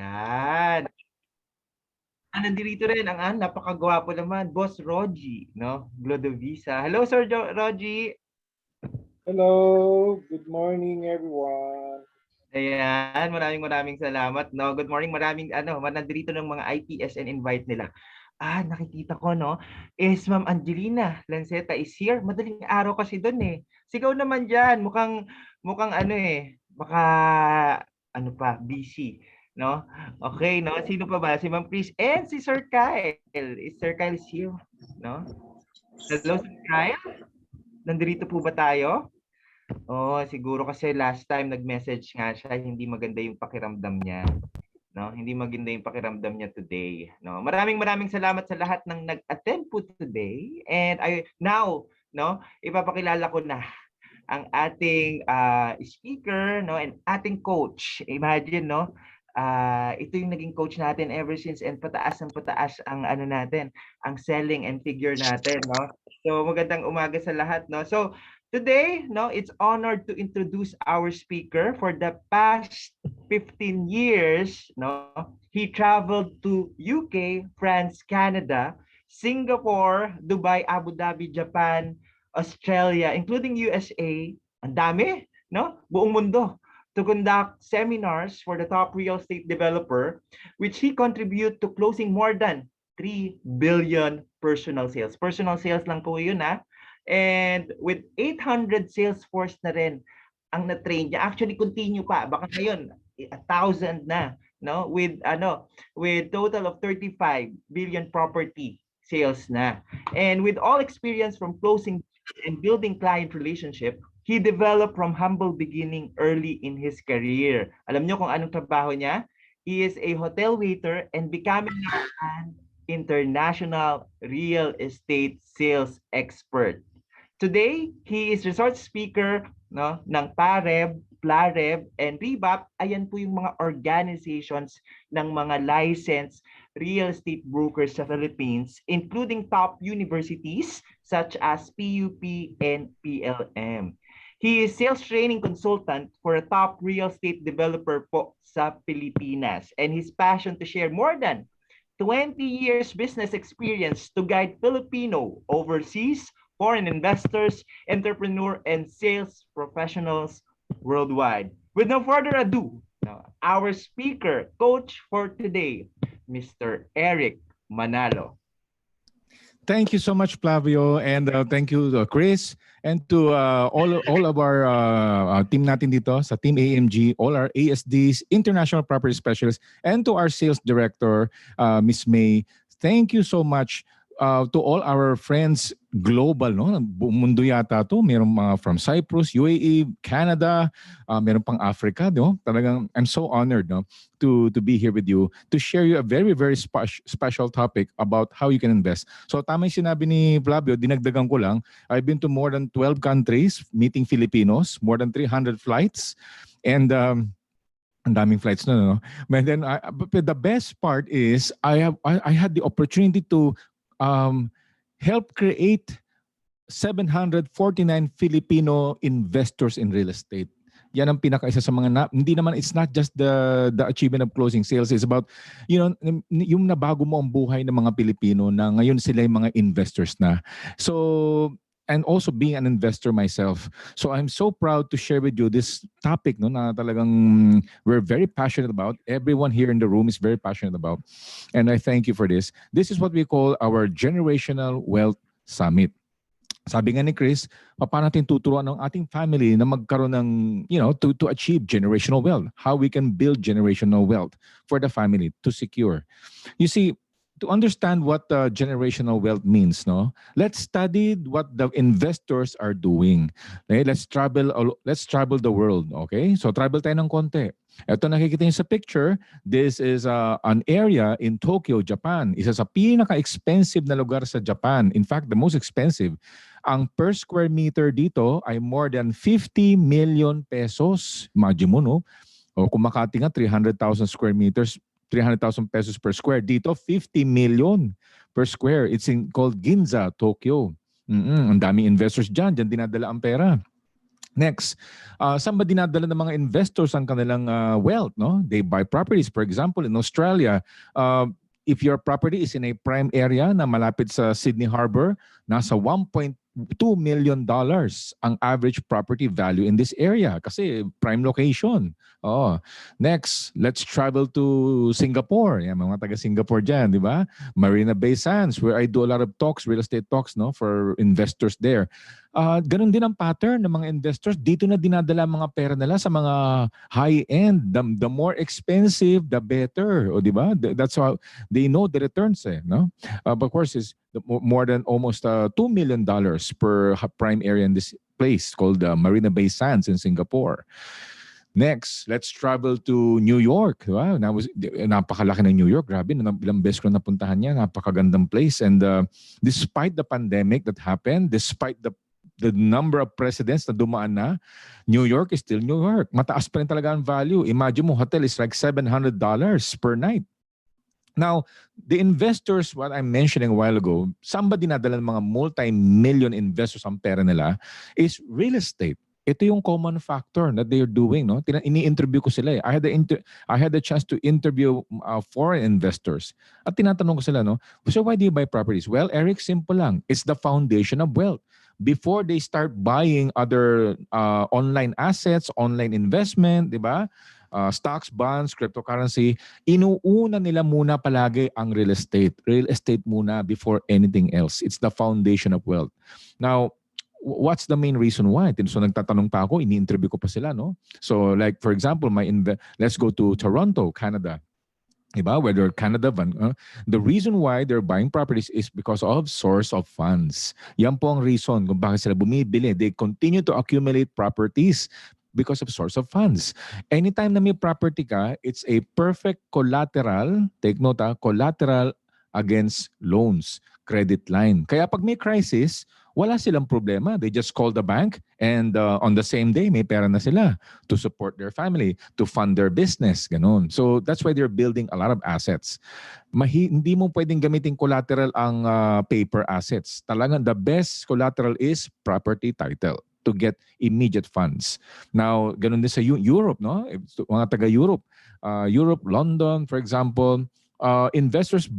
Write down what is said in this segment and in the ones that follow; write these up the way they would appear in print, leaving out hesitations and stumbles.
Yan. Nandito rin ang napakagwapo naman, Boss Rogie, no? Glodovisa. Hello, Sir Rogie. Hello, good morning everyone. Ayan, maraming salamat, no? Good morning, maraming nandito ng mga IPS and invite nila. Nakikita ko, no, is Ma'am Angelina Lanceta is here. Madaling araw kasi doon eh. Sigaw naman diyan, mukhang baka busy, no? Okay, no? Sino pa ba? Si Ma'am Chris and si Sir Kyle. Is Sir Kyle is here, no? Hello, Sir Kyle. Nandito po ba tayo? Oh, siguro kasi last time nag-message nga siya, hindi maganda yung pakiramdam niya, no? Hindi maganda yung pakiramdam niya today, no? Maraming salamat sa lahat ng nag-attend po today. And no, ipapakilala ko na ang ating speaker, no, and ating coach. Imagine, no, ito yung naging coach natin ever since, and pataas ng pataas ang natin, ang selling and figure natin, no. So magandang umaga sa lahat, no. So today, no, it's honored to introduce our speaker. For the past 15 years, no, he traveled to UK, France, Canada, Singapore, Dubai, Abu Dhabi, Japan, Australia, including USA, ang dami, no? Buong mundo, to conduct seminars for the top real estate developer, which he contribute to closing more than 3 billion personal sales. Personal sales lang po yun, ha? And with 800 sales force na rin ang na-train niya. Actually, continue pa. Baka ngayon, 1,000 na, no? With total of 35 billion property sales na. And with all experience from closing and building client relationship, he developed from humble beginning early in his career. Alam niyo kung anong trabaho niya? He is a hotel waiter and becoming an international real estate sales expert. Today, he is resort speaker, no, ng PAREB, PLAREB, and REBAP. Ayan po yung mga organizations ng mga licensed real estate brokers sa Philippines, including top universities such as PUP and PLM. He is sales training consultant for a top real estate developer po sa Pilipinas, and his passion to share more than 20 years business experience to guide Filipino, overseas, foreign investors, entrepreneur, and sales professionals worldwide. With no further ado, our speaker, coach for today, Mr. Eric Manalo. Thank you so much, Flavio, and thank you, Chris, and to all of our team natin dito sa Team AMG, all our ASDs, International Property Specialists, and to our Sales Director, Miss May. Thank you so much to all our friends global, no? Buong mundo yata to. Meron mga from Cyprus, UAE, Canada, meron pang Africa, no? Talagang I'm so honored, no, to be here with you to share you a very special topic about how you can invest. So tama yung sinabi ni Flavio, dinagdagan ko lang. I've been to more than 12 countries meeting Filipinos, more than 300 flights, and ang daming flights na, no? But then but the best part is I had the opportunity to help create 749 Filipino investors in real estate. Yan ang pinaka-isa sa mga hindi naman, it's not just the achievement of closing sales. It's about, yung nabago mo ang buhay ng mga Pilipino na ngayon sila yung mga investors na. So, and also being an investor myself. So I'm so proud to share with you this topic, no, na talagang we're very passionate about. Everyone here in the room is very passionate about. And I thank you for this. This is what we call our Generational Wealth Summit. Sabi nga ni Chris, paano natin tuturuan ng ating family na magkaroon ng, to achieve generational wealth. How we can build generational wealth for the family to secure. You see, to understand what generational wealth means, no, let's study what the investors are doing. Okay? Let's travel the world. Okay? So travel tayo ng konti. Ito nakikita niyo sa picture, this is an area in Tokyo, Japan. Isa sa pinaka-expensive na lugar sa Japan. In fact, the most expensive. Ang per square meter dito ay more than 50 million pesos. Imagine mo, no? O kung Makati nga, 300,000 square meters, 300,000 pesos per square. Dito, 50 million per square. It's called Ginza, Tokyo. Ang daming investors dyan. Dyan dinadala ang pera. Next, saan ba dinadala ng mga investors ang kanilang wealth? No? They buy properties. For example, in Australia, if your property is in a prime area na malapit sa Sydney Harbor, nasa $1.2 million ang average property value in this area kasi prime location. Oh. Next, let's travel to Singapore. Yan, mga taga Singapore dyan, di ba? Marina Bay Sands, where I do a lot of talks, real estate talks, no, for investors there. Ganun din ang pattern ng mga investors. Dito na dinadala ang mga pera nila sa mga high-end. The more expensive, the better. O di ba? That's how they know the returns. No? But of course, it's more than almost $2 million per prime area in this place called Marina Bay Sands in Singapore. Next, let's travel to New York. Wow, napakalaki ng New York. Grabe, ilang beses ko napuntahan niya. Napakagandang place. And despite the pandemic that happened, despite the number of presidents na dumaan na, New York is still New York. Mataas pa rin talaga ang value. Imagine mo, hotel is like $700 per night. Now, the investors, what I'm mentioning a while ago, saan ba dinadala ng mga multi-million investors ang pera nila is real estate. Ito yung common factor that they're doing. No? Ini-interview ko sila. I had the chance to interview foreign investors. At tinatanong ko sila, no? So why do you buy properties? Well, Eric, simple lang. It's the foundation of wealth. Before they start buying other online assets, online investment, di ba? Stocks, bonds, cryptocurrency, inuuna nila muna palagi ang real estate. Real estate muna before anything else. It's the foundation of wealth. Now, what's the main reason why? So nagtatanong pa ako, ini-interview ko pa sila, no? So like for example, let's go to Toronto, Canada. Diba? Whether Canada, the reason why they're buying properties is because of source of funds. Yan po ang reason kung bakit sila bumibili. They continue to accumulate properties because of source of funds. Anytime na may property ka, it's a perfect collateral, take note collateral against loans, credit line. Kaya pag may crisis, wala silang problema. They just call the bank and on the same day, may pera na sila to support their family, to fund their business. Ganun. So that's why they're building a lot of assets. Hindi mo pwedeng gamitin collateral ang paper assets. Talagang the best collateral is property title to get immediate funds. Now, ganun din sa Europe, no? Mga taga-Europe. Europe, London, for example, investors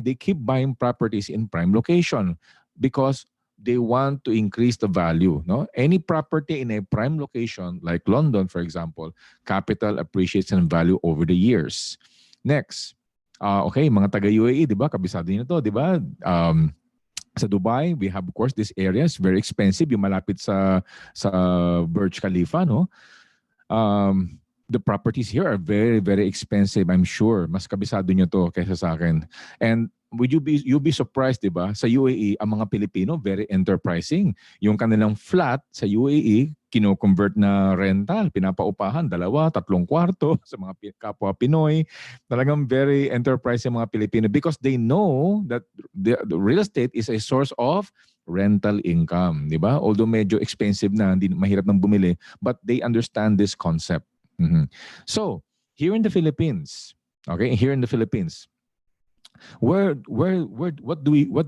they keep buying properties in prime location because they want to increase the value. No? Any property in a prime location, like London, for example, capital appreciates in value over the years. Next, okay, mga taga-UAE, di ba? Kabisado nyo to, di ba? Sa Dubai, we have, of course, this area is very expensive. Yung malapit sa Burj Khalifa, no? The properties here are very, very expensive, I'm sure. Mas kabisado nyo to kaysa sa akin. And you'll be surprised, di ba? Sa UAE, ang mga Pilipino, very enterprising. Yung kanilang flat sa UAE, kino-convert na rental, pinapaupahan, 2, 3 kwarto sa mga kapwa Pinoy. Talagang very enterprising mga Pilipino because they know that the real estate is a source of rental income, di ba? Although medyo expensive na, hindi mahirap nang bumili, but they understand this concept. Mm-hmm. So, here in the Philippines, what do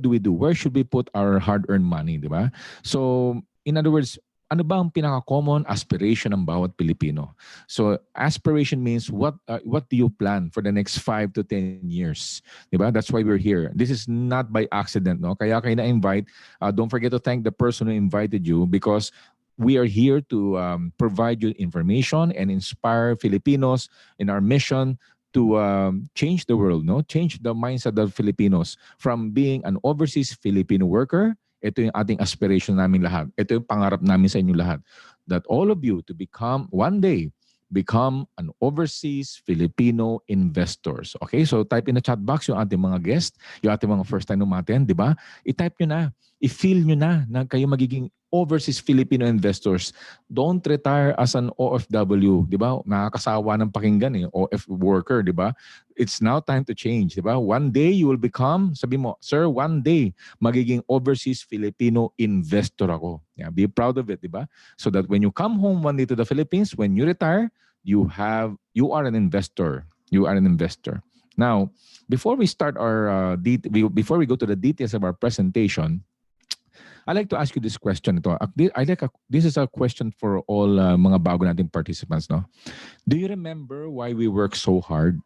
we do? Where should we put our hard-earned money, di ba? So, in other words, ano ba ang pinaka-common aspiration ng bawat Pilipino? So, aspiration means what do you plan for the next 5 to 10 years? Diba? That's why we're here. This is not by accident, no? Kaya kayo na-invite. Don't forget to thank the person who invited you because we are here to provide you information and inspire Filipinos in our mission to change the world, no? Change the mindset of Filipinos from being an overseas Filipino worker. Ito yung ating aspiration namin lahat. Ito yung pangarap namin sa inyo lahat. That all of you to one day, become an overseas Filipino investors. Okay? So type in the chat box yung ating mga guest, yung ating mga first time umaten, di ba? I-type nyo na. I-feel nyo na kayo magiging overseas Filipino investors. Don't retire as an OFW, di ba? Nakakasawa ng pakinggan OF worker, di ba? It's now time to change, di ba? One day you will become, sabi mo, sir, one day magiging overseas Filipino investor ako. Yeah, be proud of it, di ba? So that when you come home one day to the Philippines, when you retire, you are an investor. You are an investor. Now, before we start before we go to the details of our presentation, I like to ask you this question. Ito. This is a question for all mga bago nating participants. No? Do you remember why we work so hard?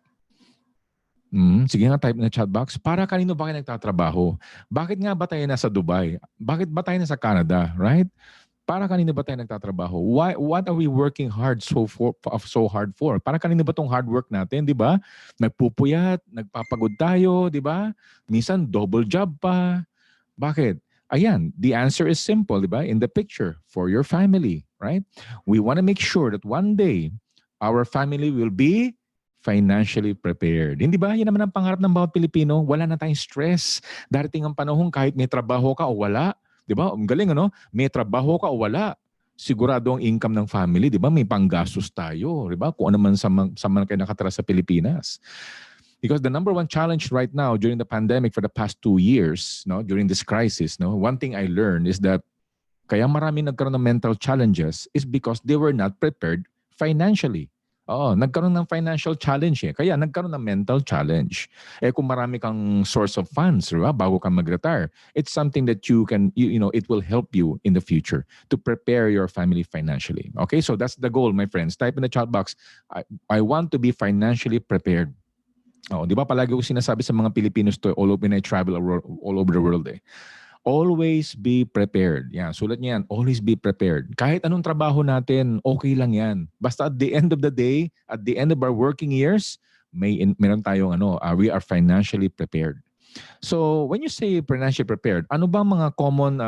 Sige nga, type na chat box. Para kanino ba kayo nagtatrabaho? Bakit nga ba tayo nasa Dubai? Bakit ba tayo nasa Canada? Right? Para kanino ba tayo nagtatrabaho? What are we working hard so hard for? Para kanino ba tong hard work natin, 'di ba? Nagpupuyat, nagpapagod tayo, 'di ba? Minsan double job pa. Bakit? Ayan, the answer is simple, 'di ba? In the picture, for your family, right? We want to make sure that one day our family will be financially prepared. Hindi ba? Yan naman ang pangarap ng bawat Pilipino. Wala na tayong stress. Darating ang panahon kahit may trabaho ka o wala. Di ba? Ang galing, ano? May trabaho ka o wala. Sigurado ang income ng family, di ba? May panggastos tayo, di ba? Kung ano man sa man kayo nakatira sa Pilipinas. Because the number one challenge right now during the pandemic for the past 2 years, no, during this crisis, no, one thing I learned is that kaya marami nagkaroon ng mental challenges is because they were not prepared financially. Oo, nagkaroon ng financial challenge eh. Kaya nagkaroon ng mental challenge. Eh kung marami kang source of funds, diba, bago ka mag-retire, it's something that you can, it will help you in the future to prepare your family financially. Okay, so that's the goal, my friends. Type in the chat box, I want to be financially prepared. Oh, di ba palagi ko sinasabi sa mga Pilipinos to all over when I travel all over the world eh. Always be prepared. Yan, sulat niyan, always be prepared. Kahit anong trabaho natin, okay lang yan. Basta at the end of the day, at the end of our working years, meron tayong we are financially prepared. So, when you say financially prepared, ano ba mga common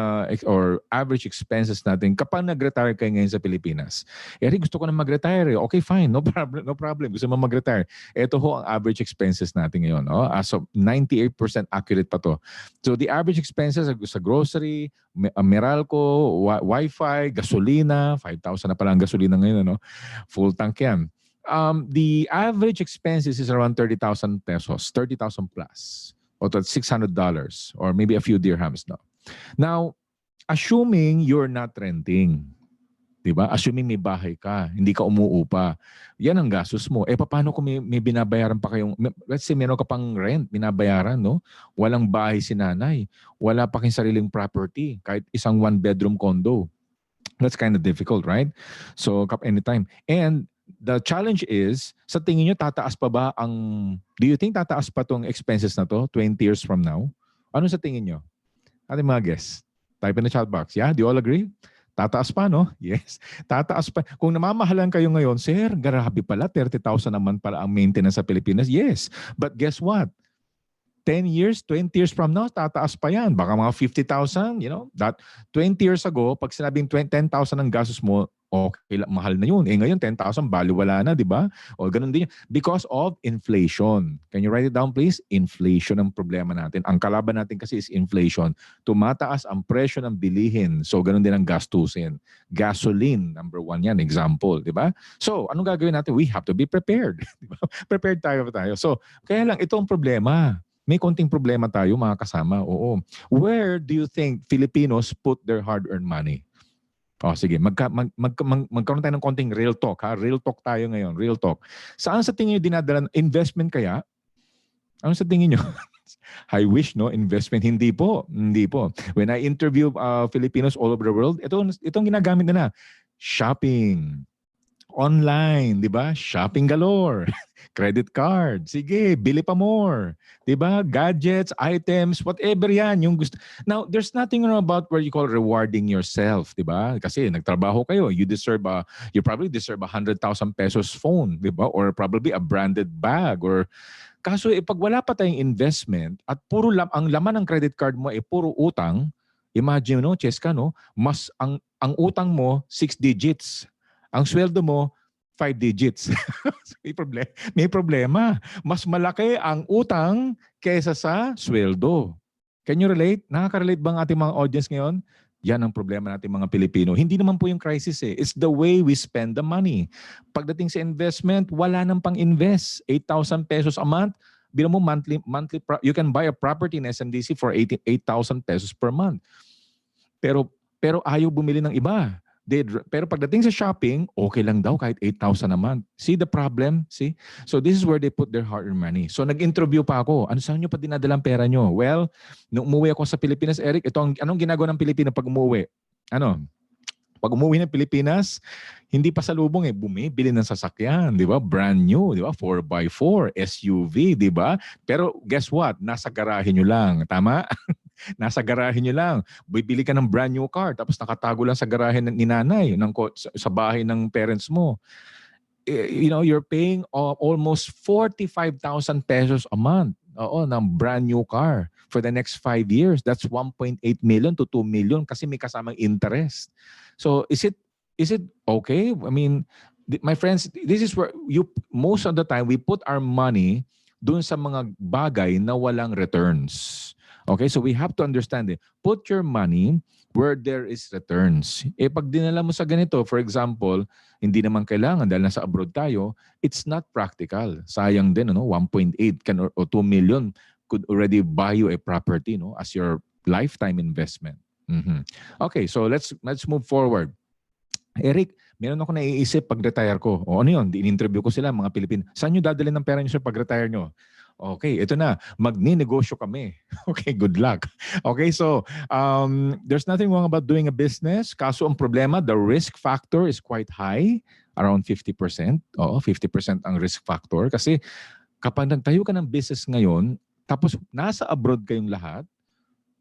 or average expenses natin kapag nag-retire kayo ngayon sa Pilipinas? Eric, gusto ko na mag-retire. Okay, fine. No problem. No problem. Gusto mo mag-retire. Ito ho ang average expenses natin ngayon. Oh? As of 98% accurate pa to. So, the average expenses sa grocery, Meralco, Wi-Fi, gasolina, 5,000 na pala ang gasolina ngayon. No? Full tank yan. The average expenses is around 30,000 pesos, 30,000 plus. O $600 or maybe a few dirhams. No? Now, assuming you're not renting, diba? Assuming may bahay ka, hindi ka umuupa, yan ang gastos mo. Eh, paano kung may binabayaran pa kayong, let's say meron ka pang rent, binabayaran, no? Walang bahay si nanay, wala pa kayong sariling property, kahit isang one-bedroom condo. That's kind of difficult, right? So, anytime. And the challenge is, sa tingin nyo, tataas pa ba do you think tataas pa tong expenses na to 20 years from now? Ano sa tingin nyo? Ating mga guests, type in the chat box. Yeah, do you all agree? Tataas pa, no? Yes. Tataas pa. Kung namamahalan kayo ngayon, sir, grabe pala, 30,000 naman pala ang maintenance sa Pilipinas. Yes. But guess what? 10 years, 20 years from now, tataas pa yan. Baka mga 50,000, that 20 years ago, pag sinabing 10,000 ang gastos mo, okay, mahal na yun. Eh ngayon, 10,000, baliwala na, di ba? O ganun din. Because of inflation. Can you write it down, please? Inflation ang problema natin. Ang kalaban natin kasi is inflation. Tumataas ang presyo ng bilihin. So, ganun din ang gastusin. Gasoline, number 1 yan, example, di ba? So, anong gagawin natin? We have to be prepared. Diba? Prepared tayo. So, kaya lang, ito ang problema. May konting problema tayo, mga kasama. Oo. Where do you think Filipinos put their hard-earned money? Oh, sige, magkaroon tayo ng konting real talk. Ha? Real talk tayo ngayon, real talk. Saan sa tingin nyo dinadala? Investment kaya? Ano sa tingin nyo? I wish, no? Investment. Hindi po. Hindi po. When I interview Filipinos all over the world, itong ginagamit nila. Shopping. Online, di ba? Shopping galore. Credit card. Sige, bili pa more. Di ba? Gadgets, items, whatever yan. Yung gusto. Now, there's nothing wrong about what you call rewarding yourself. Di ba? Kasi nagtrabaho kayo. You probably deserve 100,000 pesos phone. Di ba? Or probably a branded bag. Or kaso, pag wala pa tayong investment at ang laman ng credit card mo ay puro utang, imagine, no, Cheska, no? Mas ang utang mo, 6 digits. Ang sweldo mo, 5 digits. May problema. Mas malaki ang utang kaysa sa sweldo. Can you relate? Nakaka-relate ba ang ating mga audience ngayon? Yan ang problema natin mga Pilipino. Hindi naman po yung crisis eh. It's the way we spend the money. Pagdating sa investment, wala nang pang-invest. 8,000 pesos a month. Bilang mo monthly, you can buy a property in SMDC for 8,000 pesos per month. Pero ayaw bumili ng iba. Pero pagdating sa shopping, okay lang daw kahit 8,000 a month. See the problem? See? So this is where they put their hard-earned money. So nag-interview pa ako. Ano saan nyo pa dinadalang pera nyo? Well, nung umuwi ako sa Pilipinas, Eric, anong ginagawa ng Pilipino pag umuwi? Ano? Pag umuwi ng Pilipinas, hindi pa salubong bumibili ng sasakyan, di ba? Brand new, di ba? 4x4, SUV, di ba? Pero guess what? Nasa garahe nyo lang. Tama? Nasa garahe nyo lang. Bibili ka ng brand new car tapos nakatago lang sa garahe ni nanay, sa bahay ng parents mo. You're paying almost 45,000 pesos a month. Oo, ng brand new car for the next 5 years. That's 1.8 million to 2 million kasi may kasamang interest. So is it okay? I mean, my friends, this is where most of the time we put our money dun sa mga bagay na walang returns. Okay, so we have to understand it. Put your money where there is returns. Pag dinala mo sa ganito, for example, hindi naman kailangan dahil nasa abroad tayo, it's not practical. Sayang din, 1.8 or 2 million could already buy you a property, as your lifetime investment. Okay, so let's move forward. Eric, meron ako naiisip pag-retire ko. O ano yun? In-interview ko sila, mga Pilipino. Saan nyo dadalhin ng pera nyo sir pag-retire nyo? Okay, ito na. Magninegosyo kami. Okay, good luck. Okay, so there's nothing wrong about doing a business. Kaso ang problema, the risk factor is quite high. Around 50%. Oo, 50% ang risk factor. Kasi kapag nagtayo ka ng business ngayon, tapos nasa abroad kayong lahat,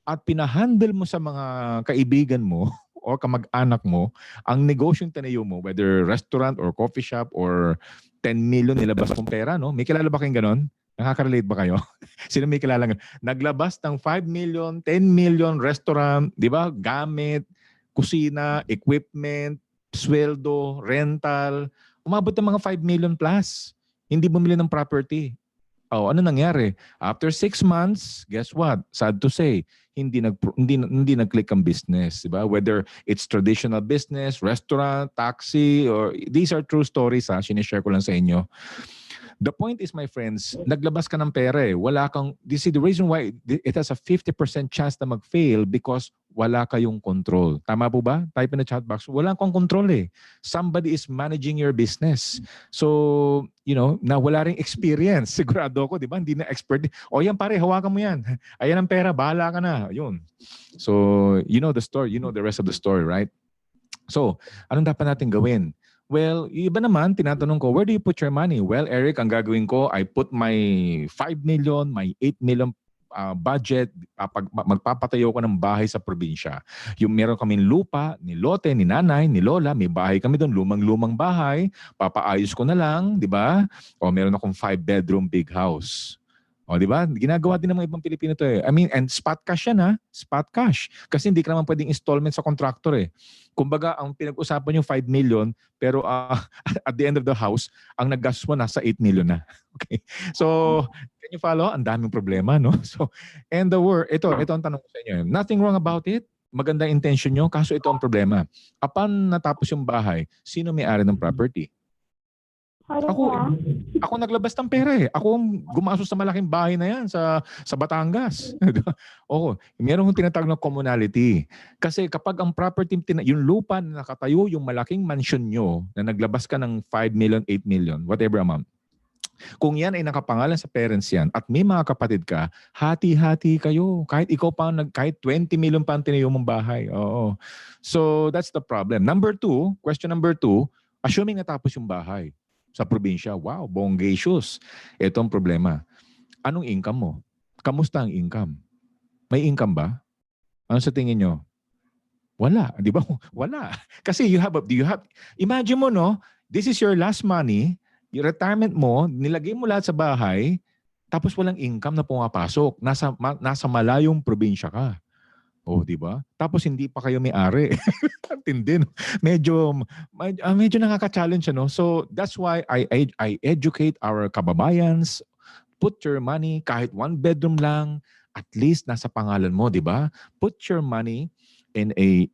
at pinahandle mo sa mga kaibigan mo o kamag-anak mo, ang negosyong tinayo mo, whether restaurant or coffee shop or 10 million nilabas mong pera, no? May kilala ba kayong ganon? Nakaka-relate ba kayo? Sino may kilala ganon? Naglabas ng 5 million, 10 million restaurant, di ba? Gamit, kusina, equipment, sweldo, rental. Umabot ng mga 5 million plus. Hindi bumili ng property. Oh, ano nangyari? After 6 months, guess what? Sad to say, hindi nag-click ang business, di ba? Whether it's traditional business, restaurant, taxi, or these are true stories sinishare ko lang sa inyo. The point is, my friends, naglabas ka ng pera Wala kang, this is the reason why it has a 50% chance na mag-fail because wala kayong control. Tama po ba? Type in the chat box. Wala kang control Somebody is managing your business. So, na wala ring experience. Sigurado ako, di ba? Hindi na expert. O yan pare, hawakan mo yan. Ayan ang pera, bahala ka na. Yun. So, you know the story. You know the rest of the story, right? So, anong dapat natin gawin? Well, iba naman, tinatanong ko, where do you put your money? Well, Eric, ang gagawin ko, I put my 5 million, my 8 million budget, magpapatayo ko ng bahay sa probinsya. Yung meron kaming lupa, ni lote, ni nanay, ni lola, may bahay kami doon, lumang-lumang bahay, papaayos ko na lang, di ba? O meron akong 5-bedroom big house. O, di ba? Ginagawa din ng mga ibang Pilipino to I mean, and spot cash yan spot cash. Kasi hindi ka naman pwedeng installment sa contractor Kumbaga, ang pinag-usapan yung 5 million, pero at the end of the house, ang naggastos mo nasa 8 million na. Okay? So, can you follow? Ang daming problema, no? So, and ito ang tanong ko sa inyo. Nothing wrong about it. Maganda intention nyo, kaso ito ang problema. Upon natapos yung bahay, sino may-ari ng property? Ako naglabas ng pera Ako ang gumastos sa malaking bahay na yan sa Batangas. Oo, meron kong tinatawag na communality. Kasi kapag ang property, yung lupa na nakatayo, yung malaking mansion nyo na naglabas ka ng 5 million, 8 million, whatever amount, kung yan ay nakapangalan sa parents yan at may mga kapatid ka, hati-hati kayo. Kahit ikaw pa, kahit 20 million pa ang tinayo mong bahay. Oo. So that's the problem. Question number 2, assuming natapos yung bahay sa probinsya, wow, bongacious. Ito ang problema. Anong income mo? Kamusta ang income? May income ba? Ano sa tingin nyo? Wala, di ba? Wala. Kasi imagine mo, this is your last money, yung retirement mo, nilagay mo lahat sa bahay, tapos walang income na pumapasok. Nasa malayong probinsya ka. Oh, di ba? Tapos hindi pa kayo may-ari. Tindi, no? Medyo nakaka-challenge, So that's why I educate our kababayans. Put your money, kahit 1 bedroom lang, at least nasa pangalan mo, di ba? Put your money in a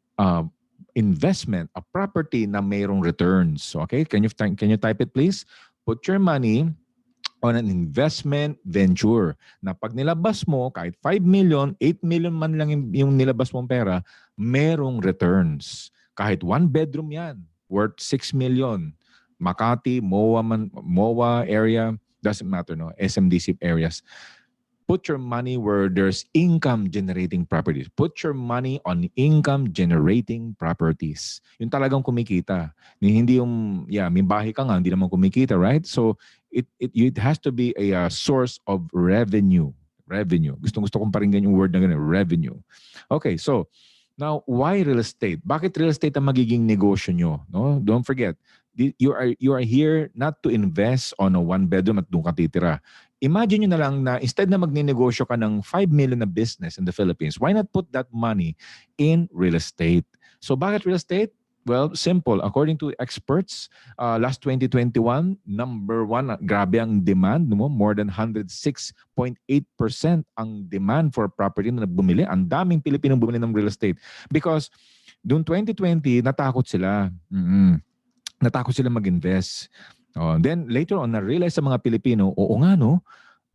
investment, a property na mayroong returns. Okay? Can you type it, please? Put your money on an investment venture na pag nilabas mo, kahit 5 million, 8 million man lang yung nilabas mong pera, merong returns. Kahit one bedroom yan, worth 6 million. Makati, MOA area, doesn't matter, no? SMDC areas. Put your money where there's income generating properties. Put your money on income generating properties. Yung talagang kumikita. Hindi yung, may bahay ka nga, hindi naman kumikita, right? So it has to be a source of revenue. Revenue. Gusto kong paringgan yung word na ganun, revenue. Okay, so now, why real estate? Bakit real estate ang magiging negosyo nyo? No? Don't forget, you are here not to invest on a one bedroom at doon ka titira. Imagine nyo na lang na instead na magninegosyo ka ng 5 million na business in the Philippines, why not put that money in real estate? So bakit real estate? Well, simple. According to experts, last 2021, number one, grabe ang demand, no? More than 106.8% ang demand for property na bumili. Ang daming Pilipinong bumili ng real estate. Because noong 2020, natakot sila. Natakot sila mag-invest. Then later on, na-realize sa mga Pilipino, oo nga no,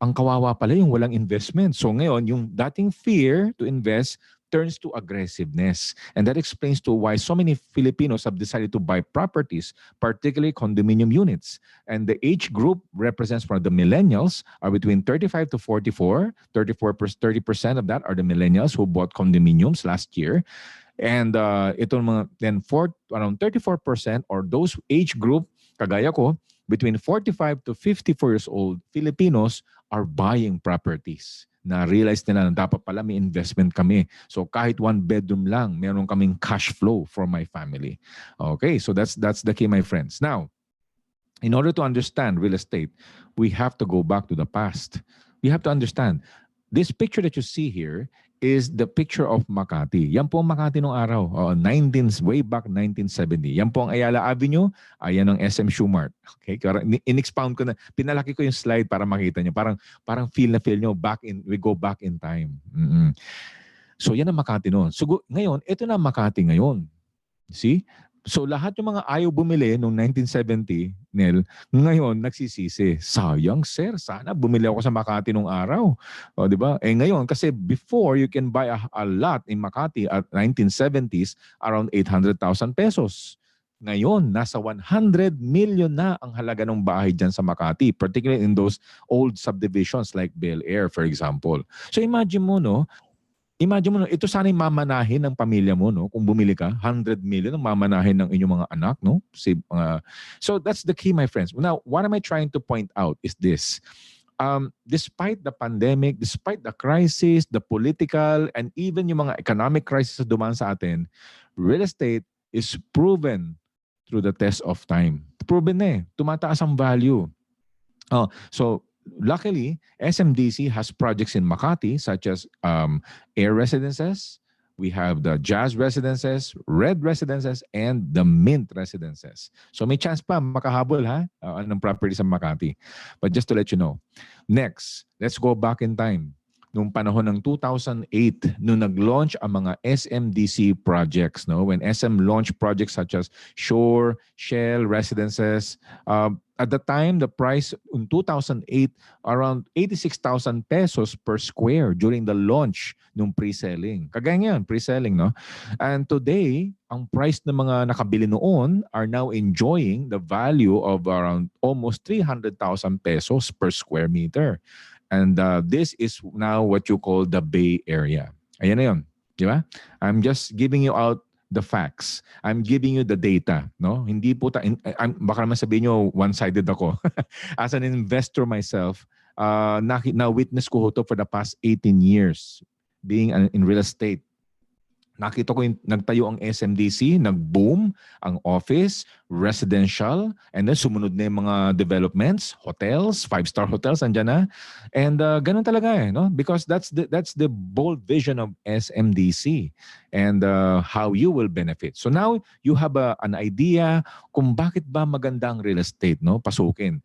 ang kawawa pala yung walang investment. So ngayon, yung dating fear to invest turns to aggressiveness. And that explains to why so many Filipinos have decided to buy properties, particularly condominium units. And the age group represents for the millennials are between 35 to 44. 30% of that are the millennials who bought condominiums last year. And itong mga then around 34% or those age group kagaya ko between 45 to 54 years old Filipinos are buying properties. Na realize nila na dapat pala may investment kami. So kahit one bedroom lang, meron kaming cash flow for my family. Okay, so that's the key, my friends. Now, in order to understand real estate, we have to go back to the past. We have to understand this picture that you see here is the picture of Makati. Yan po ang Makati nung araw. Way back 1970. Yan po ang Ayala Avenue. Ayan ang SM Shoemart. Okay? In-expound ko na. Pinalaki ko yung slide para makita nyo. Parang feel nyo. We go back in time. So yan ang Makati noon. So ngayon, ito na ang Makati ngayon. See? So lahat yung mga ayaw bumili noong 1970, Nel, ngayon nagsisisi. Sayang sir, sana bumili ako sa Makati nung araw. O, di ba? Ngayon, kasi before you can buy a lot in Makati at 1970s around 800,000 pesos. Ngayon, nasa 100 million na ang halaga ng bahay dyan sa Makati, particularly in those old subdivisions like Bel Air, for example. So imagine mo, no? Ito sana yung mamanahin ng pamilya mo, no? Kung bumili ka, 100 million ang mamanahin ng inyong mga anak, no? So that's the key, my friends. Now, what am I trying to point out is this. Despite the pandemic, despite the crisis, the political, and even yung mga economic crisis na dumaan sa atin, real estate is proven through the test of time. Proven na eh. Tumataas ang value. So, luckily, SMDC has projects in Makati such as Air Residences, we have the Jazz Residences, Red Residences, and the Mint Residences. So may chance pa makahabol ng property sa Makati. But just to let you know. Next, let's go back in time. Noong panahon ng 2008, nung nag-launch ang mga SMDC projects, no? When SM launched projects such as Shore, Shell, Residences, at the time, the price in 2008, around 86,000 pesos per square during the launch ng pre-selling. Kagaya ngayon, pre-selling, no? And today, ang price ng mga nakabili noon are now enjoying the value of around almost 300,000 pesos per square meter. And this is now what you call the Bay Area. Ayan na yun. Di ba? I'm just giving you out the facts. I'm giving you the data. No? Hindi po baka naman sabihin nyo, one-sided ako. As an investor myself, na-witness ko to for the past 18 years being in real estate. Nakita ko yung nagtayo ang SMDC, nag-boom ang office, residential, and then sumunod na yung mga developments, hotels, 5-star hotels, andyan na. And ganun talaga no? Because that's the bold vision of SMDC and how you will benefit. So now you have an idea kung bakit ba maganda ang real estate, no? Pasukin.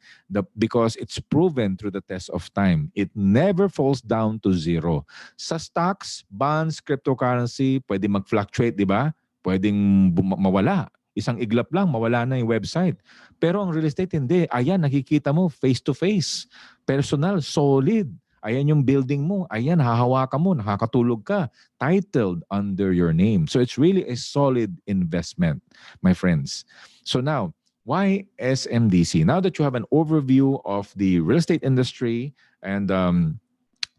Because it's proven through the test of time. It never falls down to zero. Sa stocks, bonds, cryptocurrency, pwede mag-fluctuate, di ba? Pwedeng mawala. Isang iglap lang, mawala na yung website. Pero ang real estate, hindi. Ayan, nakikita mo face-to-face. Personal, solid. Ayan yung building mo. Ayan, hahawakan mo, nakakatulog ka. Titled under your name. So it's really a solid investment, my friends. So now, why SMDC? Now that you have an overview of the real estate industry and the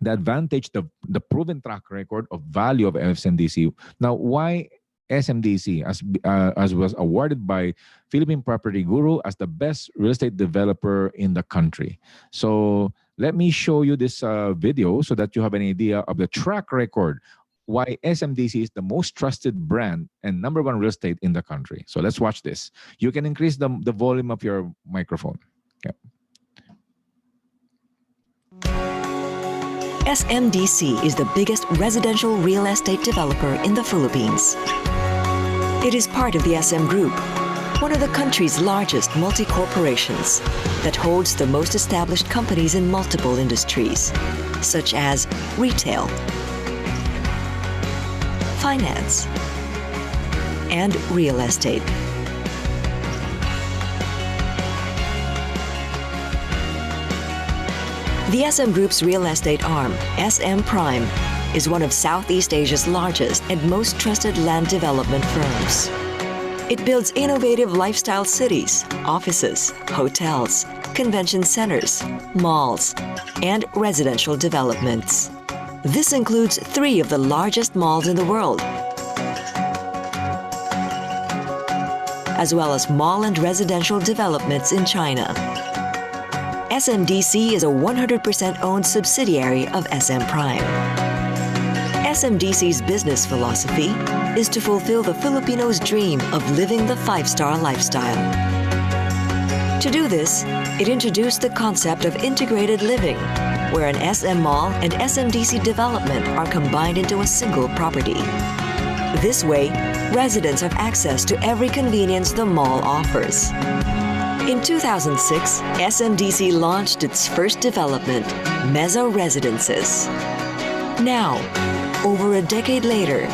advantage, the proven track record of value of SMDC. Now, why SMDC as was awarded by Philippine Property Guru as the best real estate developer in the country? So let me show you this video so that you have an idea of the track record why SMDC is the most trusted brand and number one real estate in the country. So let's watch this. You can increase the volume of your microphone. Yeah. SMDC is the biggest residential real estate developer in the Philippines. It is part of the SM Group, one of the country's largest multi-corporations that holds the most established companies in multiple industries, such as retail, finance, and real estate. The SM Group's real estate arm, SM Prime, is one of Southeast Asia's largest and most trusted land development firms. It builds innovative lifestyle cities, offices, hotels, convention centers, malls, and residential developments. This includes 3 of the largest malls in the world, as well as mall and residential developments in China. SMDC is a 100% owned subsidiary of SM Prime. SMDC's business philosophy is to fulfill the Filipino's dream of living the 5-star lifestyle. To do this, it introduced the concept of integrated living, where an SM mall and SMDC development are combined into a single property. This way, residents have access to every convenience the mall offers. In 2006, SMDC launched its first development, Mezzo Residences. Now, over a decade later,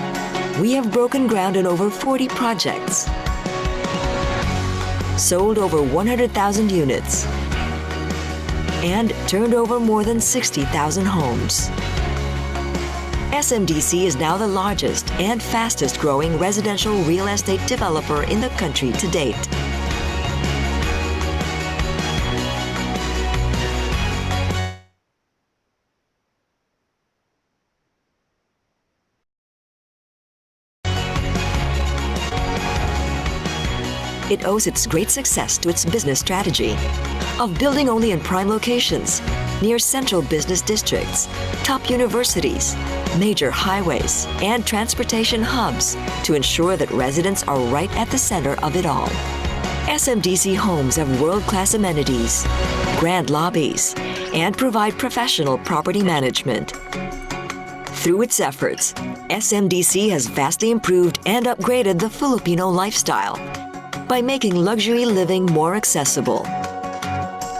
we have broken ground on over 40 projects, sold over 100,000 units, and turned over more than 60,000 homes. SMDC is now the largest and fastest growing residential real estate developer in the country to date. It owes its great success to its business strategy of building only in prime locations, near central business districts, top universities, major highways, and transportation hubs to ensure that residents are right at the center of it all. SMDC homes have world-class amenities, grand lobbies, and provide professional property management. Through its efforts, SMDC has vastly improved and upgraded the Filipino lifestyle by making luxury living more accessible.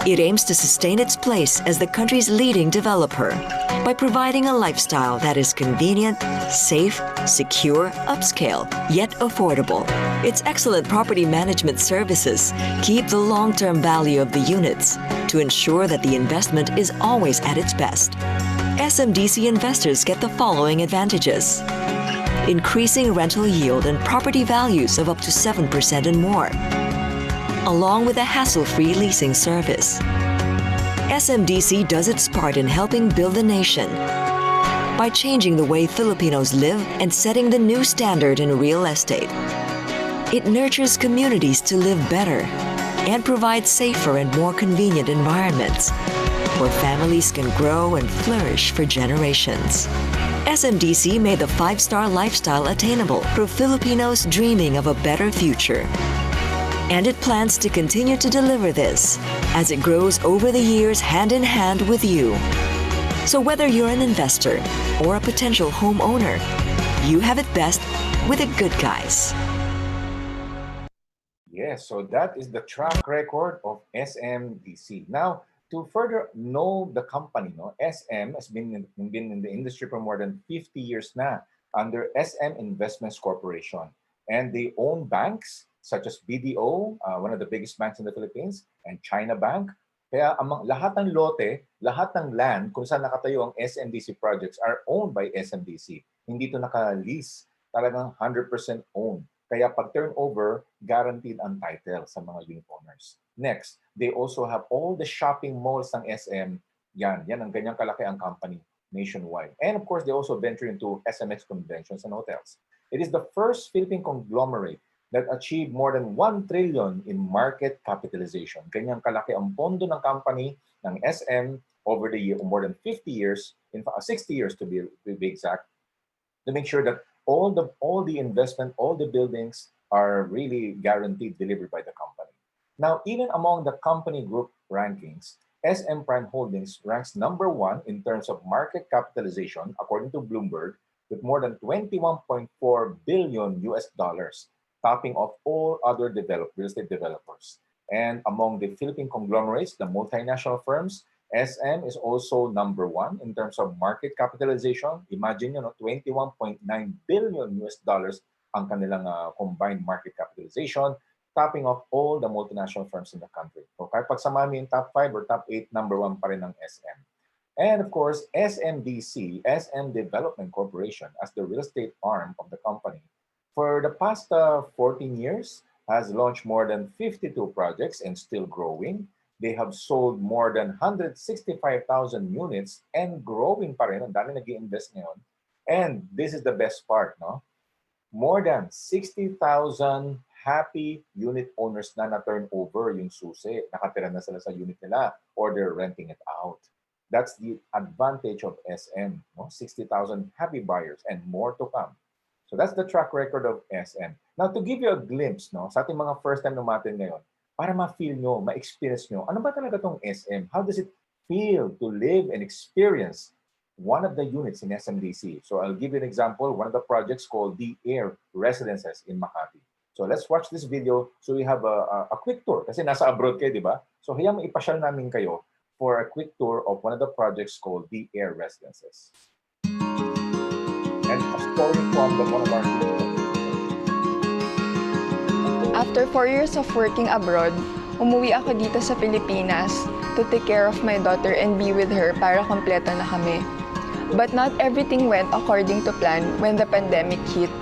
It aims to sustain its place as the country's leading developer by providing a lifestyle that is convenient, safe, secure, upscale, yet affordable. Its excellent property management services keep the long-term value of the units to ensure that the investment is always at its best. SMDC investors get the following advantages: increasing rental yield and property values of up to 7% and more, along with a hassle-free leasing service. SMDC does its part in helping build the nation by changing the way Filipinos live and setting the new standard in real estate. It nurtures communities to live better and provides safer and more convenient environments where families can grow and flourish for generations. SMDC made the 5-star lifestyle attainable for Filipinos dreaming of a better future. And it plans to continue to deliver this as it grows over the years hand in hand with you. So whether you're an investor or a potential homeowner, you have it best with the good guys. Yes, so that is the track record of SMDC. Now, to further know the company, SM has been in the industry for more than 50 years now under SM Investments Corporation. And they own banks such as BDO, one of the biggest banks in the Philippines, and China Bank, Kaya lahat ng lote, lahat ng land kung saan nakatayo ang SMDC projects are owned by SMDC. Hindi ito naka-lease. Talagang 100% owned. Kaya pag turnover, guaranteed ang title sa mga unit owners. Next, they also have all the shopping malls ng SM. Yan ang ganyang kalaki ang company nationwide. And of course, they also venture into SMX conventions and hotels. It is the first Philippine conglomerate that achieved more than 1 trillion in market capitalization. Ganyang kalaki ang pondo ng company ng SM over the year, more than 50 years, in fact 60 years to be exact, to make sure that all the investment, all the buildings are really guaranteed delivered by the company. Now, even among the company group rankings, SM Prime Holdings ranks number 1 in terms of market capitalization, according to Bloomberg, with more than 21.4 billion US dollars, topping off all other real estate developers. And among the Philippine conglomerates, the multinational firms, SM is also number 1 in terms of market capitalization. Imagine, 21.9 billion US dollars ang kanilang combined market capitalization, topping off all the multinational firms in the country. So kahit pagsamahan mo yung top 5 or top 8, number 1 pa rin ng SM. And of course, SMDC, SM Development Corporation, as the real estate arm of the company, for the past 14 years, has launched more than 52 projects and still growing. They have sold more than 165,000 units and growing pa rin. Ang dami nag-i-invest ngayon. And this is the best part, no? More than 60,000 happy unit owners na na-turn over yung susi. Nakatira na sila sa unit nila or they're renting it out. That's the advantage of SM, no? 60,000 happy buyers and more to come. So that's the track record of SM. Now, to give you a glimpse, no, sa ating mga first time natin ngayon, para ma-feel nyo, ma-experience nyo, ano ba talaga tong SM? How does it feel to live and experience one of the units in SMDC? So I'll give you an example, one of the projects called the Air Residences in Makati. So let's watch this video so we have a quick tour. Kasi nasa abroad kayo, di ba? So hayang ipasyal namin kayo for a quick tour of one of the projects called the Air Residences. And a story from one of our people. After 4 years of working abroad, umuwi ako dito sa Pilipinas to take care of my daughter and be with her para kompleto na kami. But not everything went according to plan when the pandemic hit.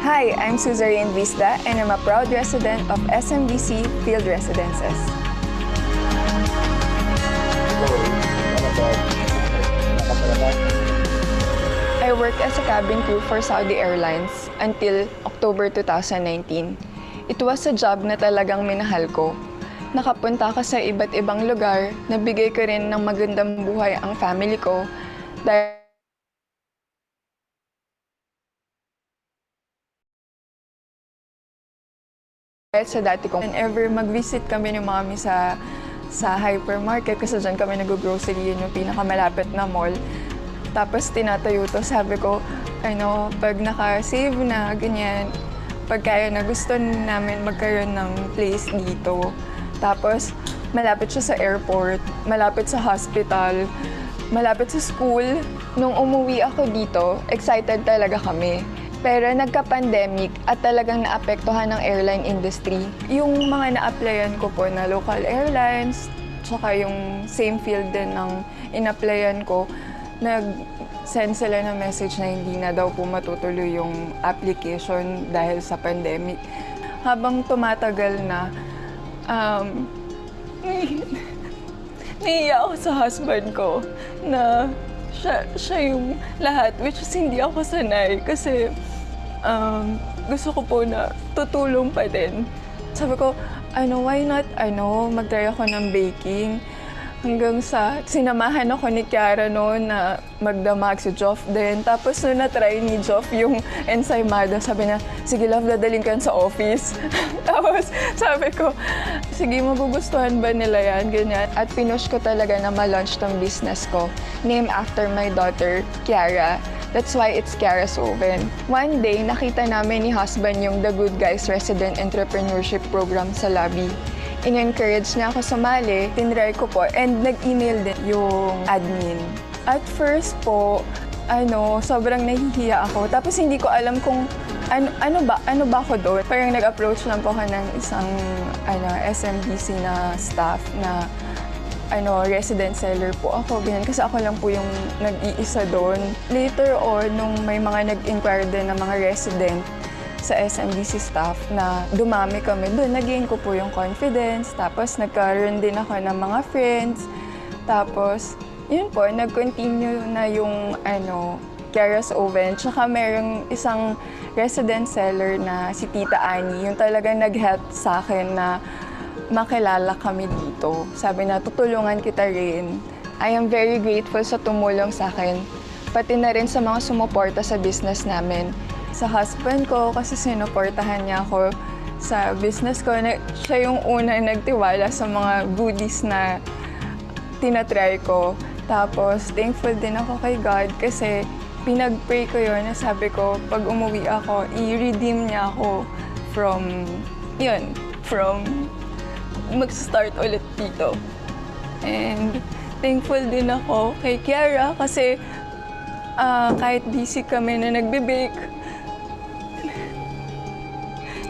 Hi, I'm Suzarian Vista and I'm a proud resident of SMDC Field Residences. I worked as a cabin crew for Saudi Airlines until October 2019. It was a job na talagang minahal ko. Nakapunta ka sa iba't ibang lugar, nabigay ko rin ng magandang buhay ang family ko dahil sa dati ko. Whenever mag-visit kami ni Mommy sa hypermarket kasi dyan kami nag-grocery, yun yung pinakamalapit na mall. Tapos tinatayo to, sabi ko, pag naka-save na, ganyan, pag kaya na gusto namin magkaroon ng place dito. Tapos malapit siya sa airport, malapit sa hospital, malapit sa school. Nung umuwi ako dito, excited talaga kami. Pero nagka-pandemic at talagang naapektuhan ng airline industry. Yung mga na-applyan ko po na local airlines, tsaka yung same field din ng in-applyan ko, nag-send sila ng message na hindi na daw po matutuloy yung application dahil sa pandemic. Habang tumatagal na, naiiyak ako sa husband ko na siya yung lahat, which is hindi ako sanay kasi gusto ko po na tutulong pa din. Sabi ko, why not, mag-try ako ng baking. Hanggang sa sinamahan ako ni Kiara noon na magdamag si Joff din. Tapos nung na-try ni Joff yung ensaymada, sabi niya, sige love, dadaling ka sa office. Tapos sabi ko, sige magugustuhan ba nila yan, ganyan. At pinush ko talaga na ma-launch tong business ko, named after my daughter, Kiara. That's why it's Kiara's Oven. One day, nakita namin ni husband yung The Good Guys Resident Entrepreneurship Program sa lobby. In-encourage niya ako sumali, tinry ko po, and nag-email din yung admin. At first po, sobrang nahihiya ako. Tapos hindi ko alam kung Ano ba ako doon? Parang nag-approach lang po ako ng isang SMDC na staff na resident seller po ako, ganyan. Kasi ako lang po yung nag-iisa doon. Later on, nung may mga nag-inquire din ng mga resident sa SMDC staff na dumami kami, doon nag-gain ko po yung confidence. Tapos nagkaroon din ako ng mga friends. Tapos, yun po, nag-continue na yung Kiara's Oven. Tsaka merong isang resident seller na si Tita Annie, yung talagang nag-help sa akin na makilala kami dito. Sabi na, tutulungan kita rin. I am very grateful sa tumulong sa akin. Pati na rin sa mga sumuporta sa business namin. Sa husband ko, kasi sinuportahan niya ako sa business ko. Siya yung una nagtiwala sa mga goodies na tinatry ko. Tapos, thankful din ako kay God kasi pinag-pray ko yun na sabi ko, pag umuwi ako, i-redeem niya ako from mag-start ulit dito. And thankful din ako kay Kiara kasi kahit busy kami na nagbe-bake,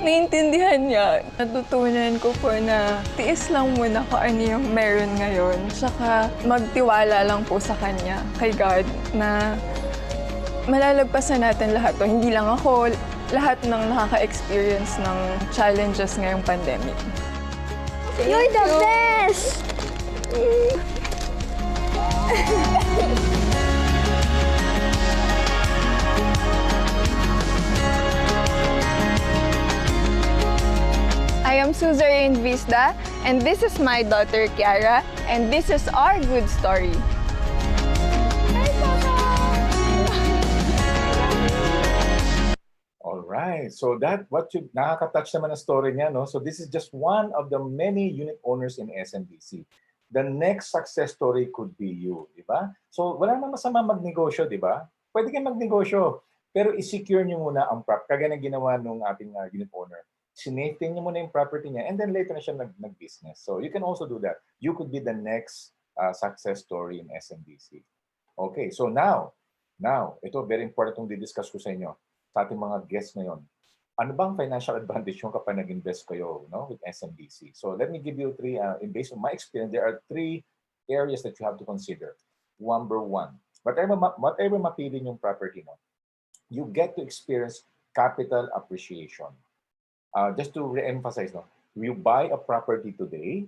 naiintindihan niya. Natutunan ko po na tiis lang muna kung ano yung meron ngayon. Saka magtiwala lang po sa Kanya, kay God, na malalagpasan natin lahat to. Hindi lang ako, lahat ng nakaka-experience ng challenges ngayong pandemic. You're the best! I am Suzerain Vista, and this is my daughter Kiara, and this is our good story. Alright, so nakaka-touch naman ang story niya, no? So this is just one of the many unit owners in SMBC. The next success story could be you, di ba? So wala namang masama magnegosyo, di ba? Pwede kayong magnegosyo, pero i-secure niyo muna ang kagaya ng ginawa nung ating unit owner. Sinafety niyo muna yung property niya, and then later na siya nag-business. So you can also do that. You could be the next success story in SMBC. Okay, so now, ito very important itong di-discuss ko sa inyo, sa ating mga guests ngayon. Ano bang financial advantage yung kapag nag-invest kayo, no, with SMBC? So let me give you three, based on my experience, there are three areas that you have to consider. Number one, whatever mapili yung property, no, you get to experience capital appreciation. Just to re-emphasize, no, you buy a property today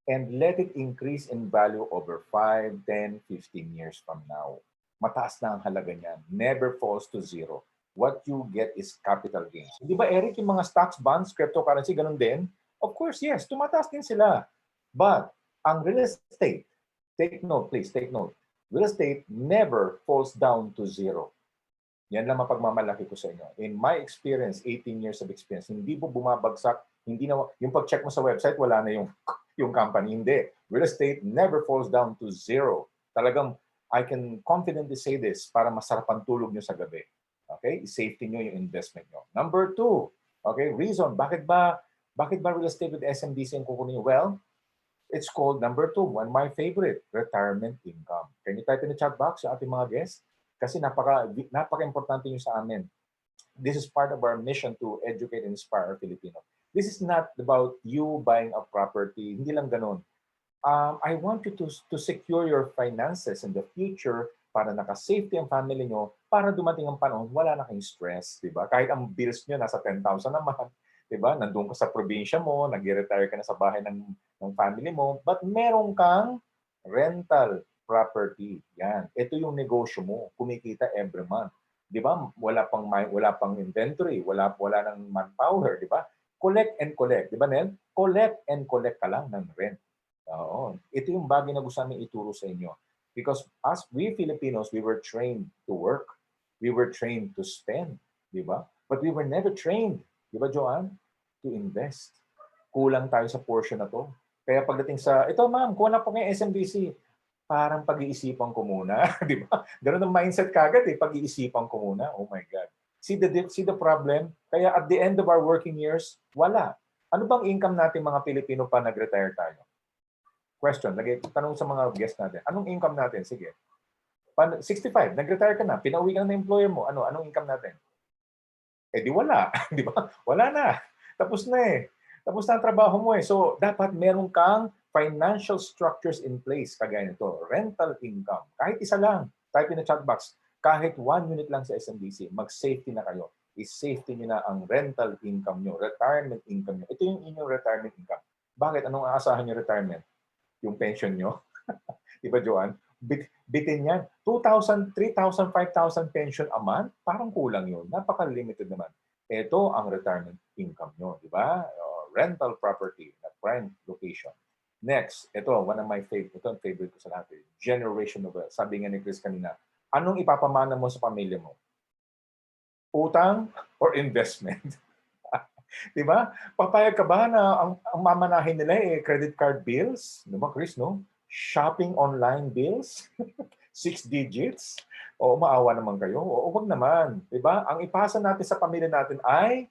and let it increase in value over 5, 10, 15 years from now. Mataas na ang halaga niyan. Never falls to zero. What you get is capital gains. Di ba, Eric, yung mga stocks, bonds, cryptocurrency, ganun din? Of course, yes, tumataas din sila. But ang real estate, take note, please, take note. Real estate never falls down to zero. Yan lang mapagmamalaki ko sa inyo. In my experience, 18 years of experience, hindi po bumabagsak, hindi na, yung pag-check mo sa website, wala na yung company. Hindi. Real estate never falls down to zero. Talagang, I can confidently say this para masarap ang tulog nyo sa gabi. Okay? Safety nyo yung investment nyo. Number two, okay, reason, bakit ba real estate with SMDC ang kukunin nyo? Well, it's called number two, one of my favorite, retirement income. Can you type in the chat box yung ating mga guests? Kasi napaka-importante nyo sa amin. This is part of our mission to educate and inspire our Filipino. This is not about you buying a property. Hindi lang ganun. I want you to secure your finances in the future para naka-safety ang family nyo, para dumating ang panahon, wala na kayong stress, di ba? Kahit ang bills nyo nasa 10,000 naman, di ba? Nandun ka sa probinsya mo, nag-retire ka na sa bahay ng family mo, but meron kang rental property. Yan. Ito yung negosyo mo, kumikita every month. Di ba? Wala pang inventory, wala nang manpower, di ba? Collect and collect, di ba, Nel? Collect and collect ka lang ng rent. Oo. Ito yung bagay na gusto namin ituro sa inyo. Because as we Filipinos, we were trained to work. We were trained to spend, di ba? But we were never trained, di ba, Joanne? To invest. Kulang tayo sa portion na to. Kaya pagdating sa, ito ma'am, kuha na po ngayon SMBC. Parang pag-iisipan ko muna, di ba? Ganun ang mindset kagad eh, pag-iisipan ko muna. Oh my God. See the problem? Kaya at the end of our working years, wala. Ano bang income natin mga Pilipino pa nag-retire tayo? Question, tanong sa mga guests natin. Anong income natin? Sige. 65, nag-retire ka na, pinauwi ka na ng employer mo. Anong income natin? Eh di wala, di ba? Wala na. Tapos na eh. Tapos na ang trabaho mo eh. So, dapat meron kang financial structures in place. Kagaya nito, rental income. Kahit isa lang. Type in the chat box. Kahit 1 unit lang sa SMDC, mag-safety na kayo. I-safety nyo na ang rental income nyo, retirement income nyo. Ito yung inyong retirement income. Bakit? Anong aasahan nyo retirement? Yung pension nyo? Diba, Joanne? Bitin yan. 2,000, 3,000, 5,000 pension a month? Parang kulang yun. Napaka-limited naman. Ito ang retirement income nyo. Diba? Rental property na prime location. Next, ito, one of my favorite, ito ang favorite ko sa lahat. Generational wealth. Sabi nga ni Chris kanina, anong ipapamana mo sa pamilya mo? Utang or investment? Diba? Papayag ka ba na ang mamanahin nila credit card bills? Diba, Chris, no? Shopping online bills? 6 digits? O maawa naman kayo? O wag naman. Diba? Ang ipasa natin sa pamilya natin ay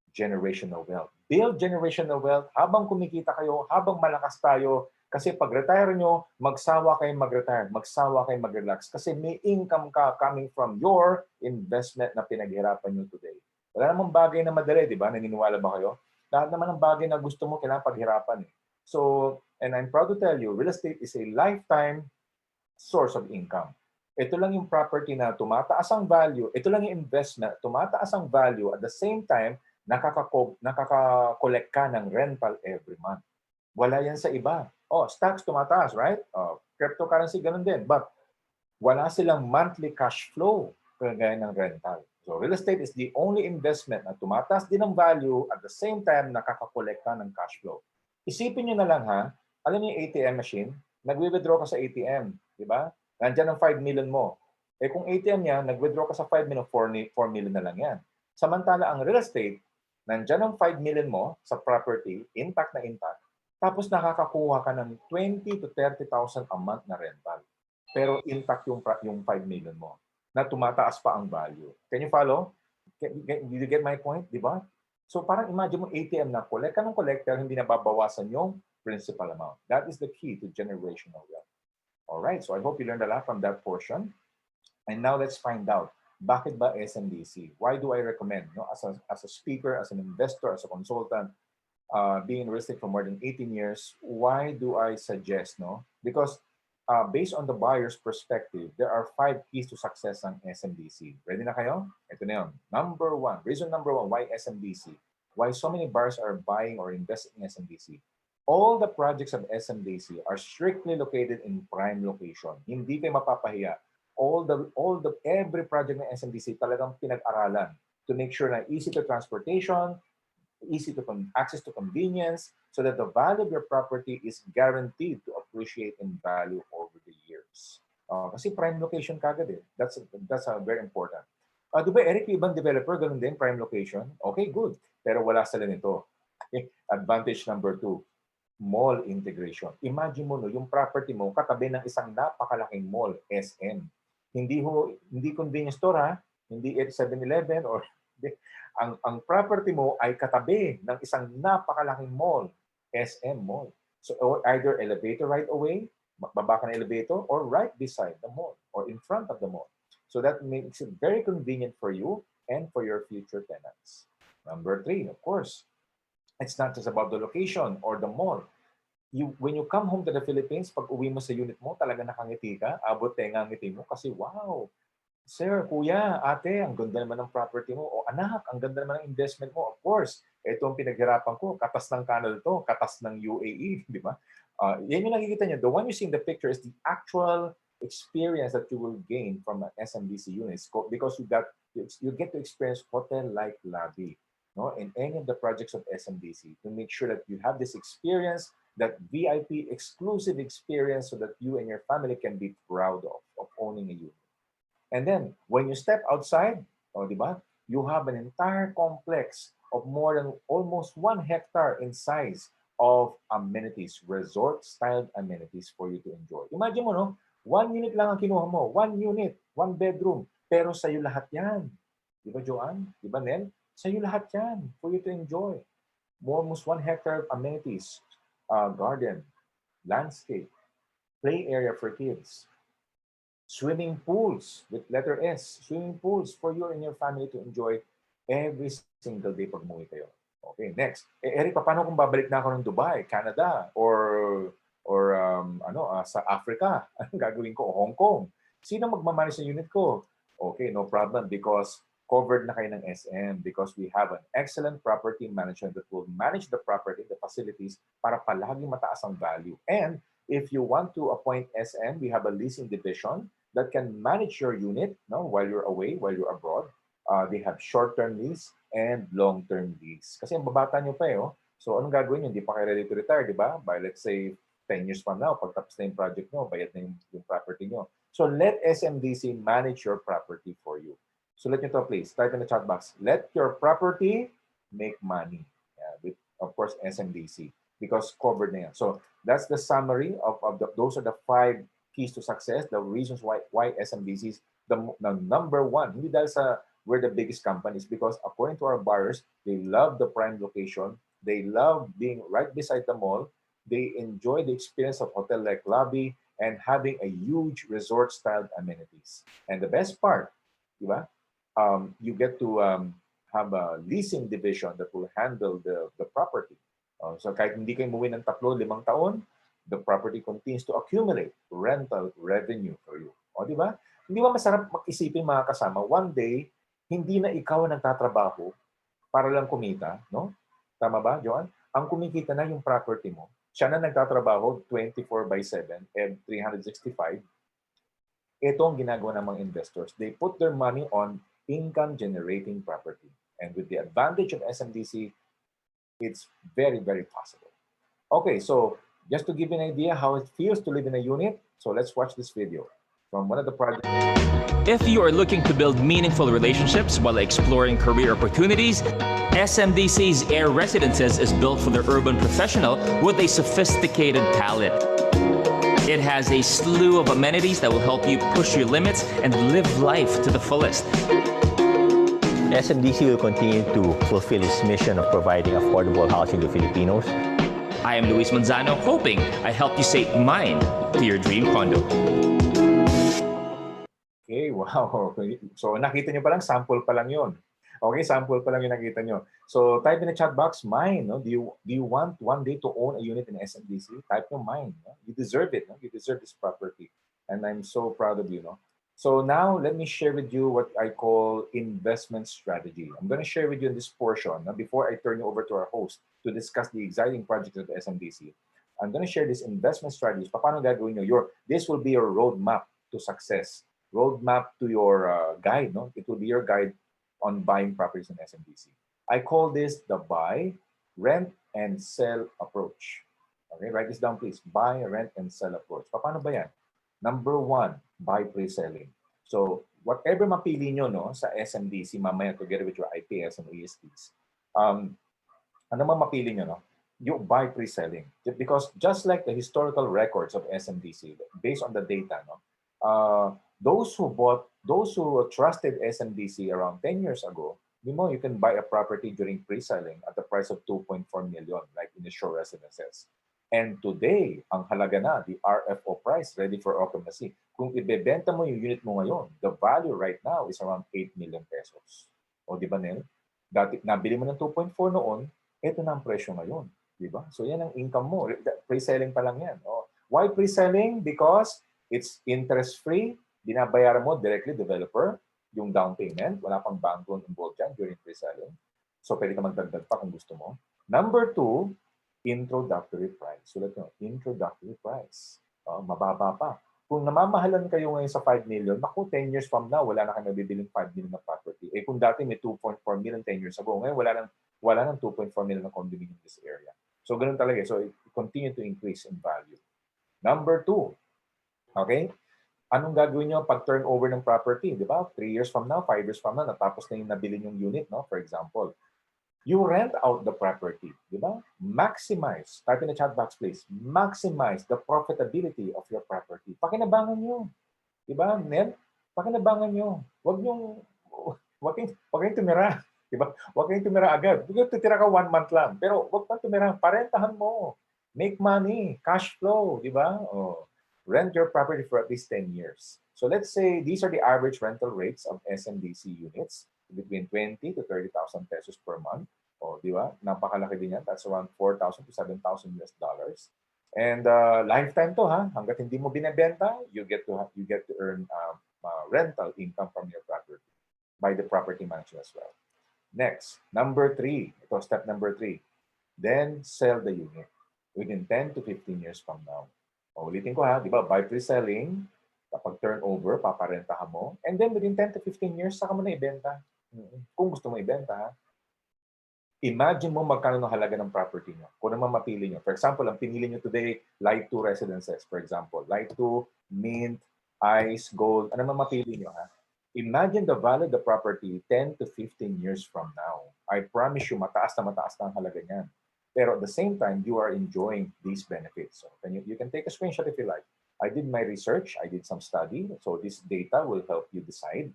generational wealth. Build generational wealth habang kumikita kayo, habang malakas tayo. Kasi pag retire nyo, magsawa kayo mag-retire, magsawa kayo mag-relax. Kasi may income ka coming from your investment na pinaghirapan nyo today. Wala namang bagay na madali, di ba? Naniniwala ba kayo? Lahat naman ng bagay na gusto mo, kailangan paghirapan. So, and I'm proud to tell you, real estate is a lifetime source of income. Ito lang yung property na tumataas ang value. Ito lang yung investment, tumataas ang value. At the same time, nakaka-collect ka ng rental every month. Wala yan sa iba. Oh, stocks tumataas, right? Cryptocurrency, ganun din. But wala silang monthly cash flow kagaya ng rental. So real estate is the only investment na tumataas din ng value at the same time nakaka-collect ka ng cash flow. Isipin nyo na lang ha, alam niyo yung ATM machine, nag-withdraw ka sa ATM, di ba? Nandiyan ang 5 million mo. Eh kung ATM niya, nag-withdraw ka sa 5 million, 4 million na lang yan. Samantala ang real estate, nandiyan ang 5 million mo sa property, intact na intact, tapos nakakakuha ka ng 20 to 30,000 a month na rental. Pero intact yung 5 million mo na tumataas pa ang value. Can you follow? Did you get my point? Di ba? So parang imagine mo ATM na collect ka ng collector, hindi na babawasan yung principal amount. That is the key to generational wealth. Alright, so I hope you learned a lot from that portion. And now let's find out, bakit ba SMDC? Why do I recommend? No? As a speaker, as an investor, as a consultant, being in real estate for more than 18 years, why do I suggest? No? Because based on the buyer's perspective, there are 5 keys to success on SMDC. Ready na kayo? Ito na yun. Reason number one, why SMDC? Why so many buyers are buying or investing in SMDC? All the projects of SMDC are strictly located in prime location. Hindi kayo mapapahiya. Every project ng SMDC talagang pinag-aralan to make sure na easy to transportation, easy to access to convenience, so that the value of your property is guaranteed to appreciate in value over the years. Kasi prime location kagad eh. That's very important. Di ba, Eric, yung ibang developer, ganun din, prime location? Okay, good. Pero wala sila nito. Okay. Advantage number 2, mall integration. Imagine mo, no, yung property mo katabi ng isang napakalaking mall, SM. Hindi convenience store ha, hindi 7-Eleven or ang property mo ay katabi ng isang napakalaking mall, SM Mall. So either elevator right away, baba ka ng elevator, or right beside the mall or in front of the mall. So that makes it very convenient for you and for your future tenants. Number 3, of course, it's not just about the location or the mall. When you come home to the Philippines, pag uwi mo sa unit mo, talaga nakangiti ka, abot tenga ngiti mo kasi wow, sir, kuya, ate, ang ganda naman ng property mo. O anak, ang ganda naman ng investment mo. Of course, ito ang pinaghirapan ko. Katas ng canal to, katas ng UAE, di ba? Yan yung nakikita niyo. The one you see in the picture is the actual experience that you will gain from an SMDC unit because you get to experience hotel-like lobby, no, in any of the projects of SMDC to make sure that you have this experience, that VIP exclusive experience, so that you and your family can be proud of owning a unit. And then, when you step outside, diba, you have an entire complex of more than almost 1 hectare in size of amenities, resort-styled amenities for you to enjoy. Imagine mo, no? 1 unit lang ang kinuha mo. 1 unit, 1 bedroom. Pero sa'yo lahat yan. Di ba, Joanne? Di ba, Nel? Sa'yo lahat yan for you to enjoy. Almost 1 hectare of amenities, garden, landscape, play area for kids, swimming pools with letter S, swimming pools for you and your family to enjoy Every single day pag umuwi kayo. Okay, next. Eric, paano kung babalik na ako ng Dubai, Canada, or sa Africa? Anong gagawin ko? Hong Kong. Sino magmamanage ng unit ko? Okay, no problem because covered na kayo ng SM because we have an excellent property management that will manage the property, the facilities, para palaging mataas ang value. And if you want to appoint SM, we have a leasing division that can manage your unit while you're away, while you're abroad. They have short-term lease and long-term lease. Kasi ang babata nyo pa So anong gagawin nyo? Hindi pa kayo ready to retire, di ba? By let's say 10 years from now, pag tapos na yung project nyo, bayad na yung property nyo. So let SMDC manage your property for you. So let nyo to please. Type in the chat box. Let your property make money. With, of course, SMDC. Because covered na yan. So that's the summary of those are the 5 keys to success, the reasons why SMDC is the number one. Hindi dahil sa we're the biggest companies because according to our buyers, they love the prime location. They love being right beside the mall. They enjoy the experience of hotel-like lobby and having a huge resort-styled amenities. And the best part, diba? You get to have a leasing division that will handle the property. So kahit hindi kayo umuwi ng 3-5 taon, the property continues to accumulate rental revenue for you. O diba? Hindi ba masarap mag-isipin mga kasama, one day, hindi na ikaw ang nagtatrabaho para lang kumita, no? Tama ba, Joan? Ang kumikita na yung property mo. Siya na nagtatrabaho 24/7 and 365. Ito ang ginagawa ng mga investors. They put their money on income-generating property. And with the advantage of SMDC, it's very, very possible. Okay, so just to give you an idea how it feels to live in a unit, so let's watch this video from one of the projects. If you are looking to build meaningful relationships while exploring career opportunities, SMDC's Air Residences is built for the urban professional with a sophisticated palate. It has a slew of amenities that will help you push your limits and live life to the fullest. SMDC will continue to fulfill its mission of providing affordable housing to Filipinos. I am Luis Manzano, hoping I helped you say mine to your dream condo. Okay, wow. So nakita nyo pa lang, sample pa lang yun. Okay, sample pa lang yung nakita nyo. So type in the chat box, mine. No? Do you want one day to own a unit in SMDC? Type nyo mine. No? You deserve it. No? You deserve this property. And I'm so proud of you. No? So now let me share with you what I call investment strategy. I'm going to share with you in this portion. Now, before I turn you over to our host to discuss the exciting projects of the SMDC, I'm going to share this investment strategies. Paano gagawin nyo? This will be your roadmap to success. Roadmap to your guide. No? It will be your guide on buying properties in SMDC. I call this the buy, rent, and sell approach. Okay, write this down please. Buy, rent, and sell approach. Paano ba yan? Number 1, buy pre-selling. So whatever mapili nyo sa SMDC mamaya together with your IPS and ESTs, ano man mapili nyo, you buy pre-selling. Because just like the historical records of SMDC, based on the data, those who trusted SMDC around 10 years ago, you can buy a property during pre-selling at the price of 2.4 million, like in the shore residences. And today, ang halaga na, the RFO price, ready for occupancy. Kung ibebenta mo yung unit mo ngayon, the value right now is around 8 million pesos. O di ba, Nel? Dati, nabili mo ng 2.4 noon, ito na ang presyo ngayon. Di ba? So yan ang income mo. Pre-selling pa lang yan. Why pre-selling? Because it's interest-free. Binabayaran mo directly developer yung down payment. Wala pang bank loan involved dyan during pre-selling. So pwede ka magdagdag pa kung gusto mo. Number 2, introductory price. So let's introductory price. Mababa pa. Kung namamahalan kayo ngayon sa 5 million, naku, 10 years from now, wala na kayo mabibiling 5 million na property. Eh kung dati may 2.4 million 10 years ago, ngayon wala nang 2.4 million na condominium in this area. So ganun talaga. So it continue to increase in value. Number 2, okay? Anong gagawin nyo pag turnover ng property? Di ba? 3 years from now, 5 years from now, natapos na yung nabili yung unit, for example. You rent out the property. Di ba? Maximize. Type in the chat box, please. Maximize the profitability of your property. Pakinabangan nyo. Di ba, Ned? Pakinabangan nyo. Huwag kayong tumira. Di ba? Huwag kayong tumira agad. Huwag tutira ka 1 month lang. Pero huwag kang tumira. Parentahan mo. Make money. Cash flow. Di ba? Rent your property for at least 10 years. So let's say these are the average rental rates of SMDC units. between 20 to 30,000 pesos per month. O, di ba? Napakalaki din yan. That's around 4,000 to 7,000 US dollars. And lifetime to, ha? Hanggat hindi mo binebenta, you get to earn rental income from your property by the property manager as well. Next, number 3. Ito, step number 3. Then sell the unit within 10 to 15 years from now. O, ulitin ko ha, di ba? By pre-selling, kapag turnover, paparentahan mo. And then within 10 to 15 years, saka mo na ibenta. Kung gusto mo ibenta, ha? Imagine mo magkano ng halaga ng property nyo. Kung naman mapili nyo. For example, ang pinili nyo today, Light 2 residences, for example. Light 2, Mint, Ice, Gold. Ano naman mapili nyo, ha? Imagine the value of the property 10 to 15 years from now. I promise you, mataas na ang halaga niyan. Pero at the same time, you are enjoying these benefits. So you can take a screenshot if you like. I did my research. I did some study. So this data will help you decide.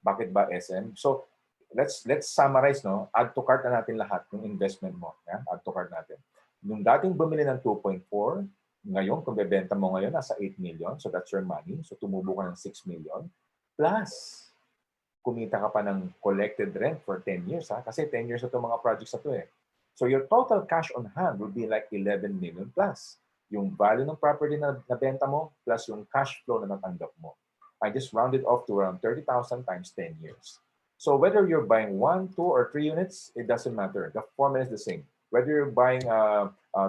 Bakit ba SM? So let's summarize, no? Add to cart na natin lahat ng investment mo. Yeah? Add to cart natin. Nung dating bumili ng 2.4, ngayon, kung bebenta mo ngayon, nasa 8 million. So that's your money. So tumubo ka ng 6 million. Plus, kumita ka pa ng collected rent for 10 years. Ha? Kasi 10 years na itong mga projects na ito eh. So your total cash on hand will be like 11 million plus. Yung value ng property na nabenta mo plus yung cash flow na natanggap mo. I just rounded off to around 30,000 times 10 years. So whether you're buying 1, 2, or 3 units, it doesn't matter. The formula is the same. Whether you're buying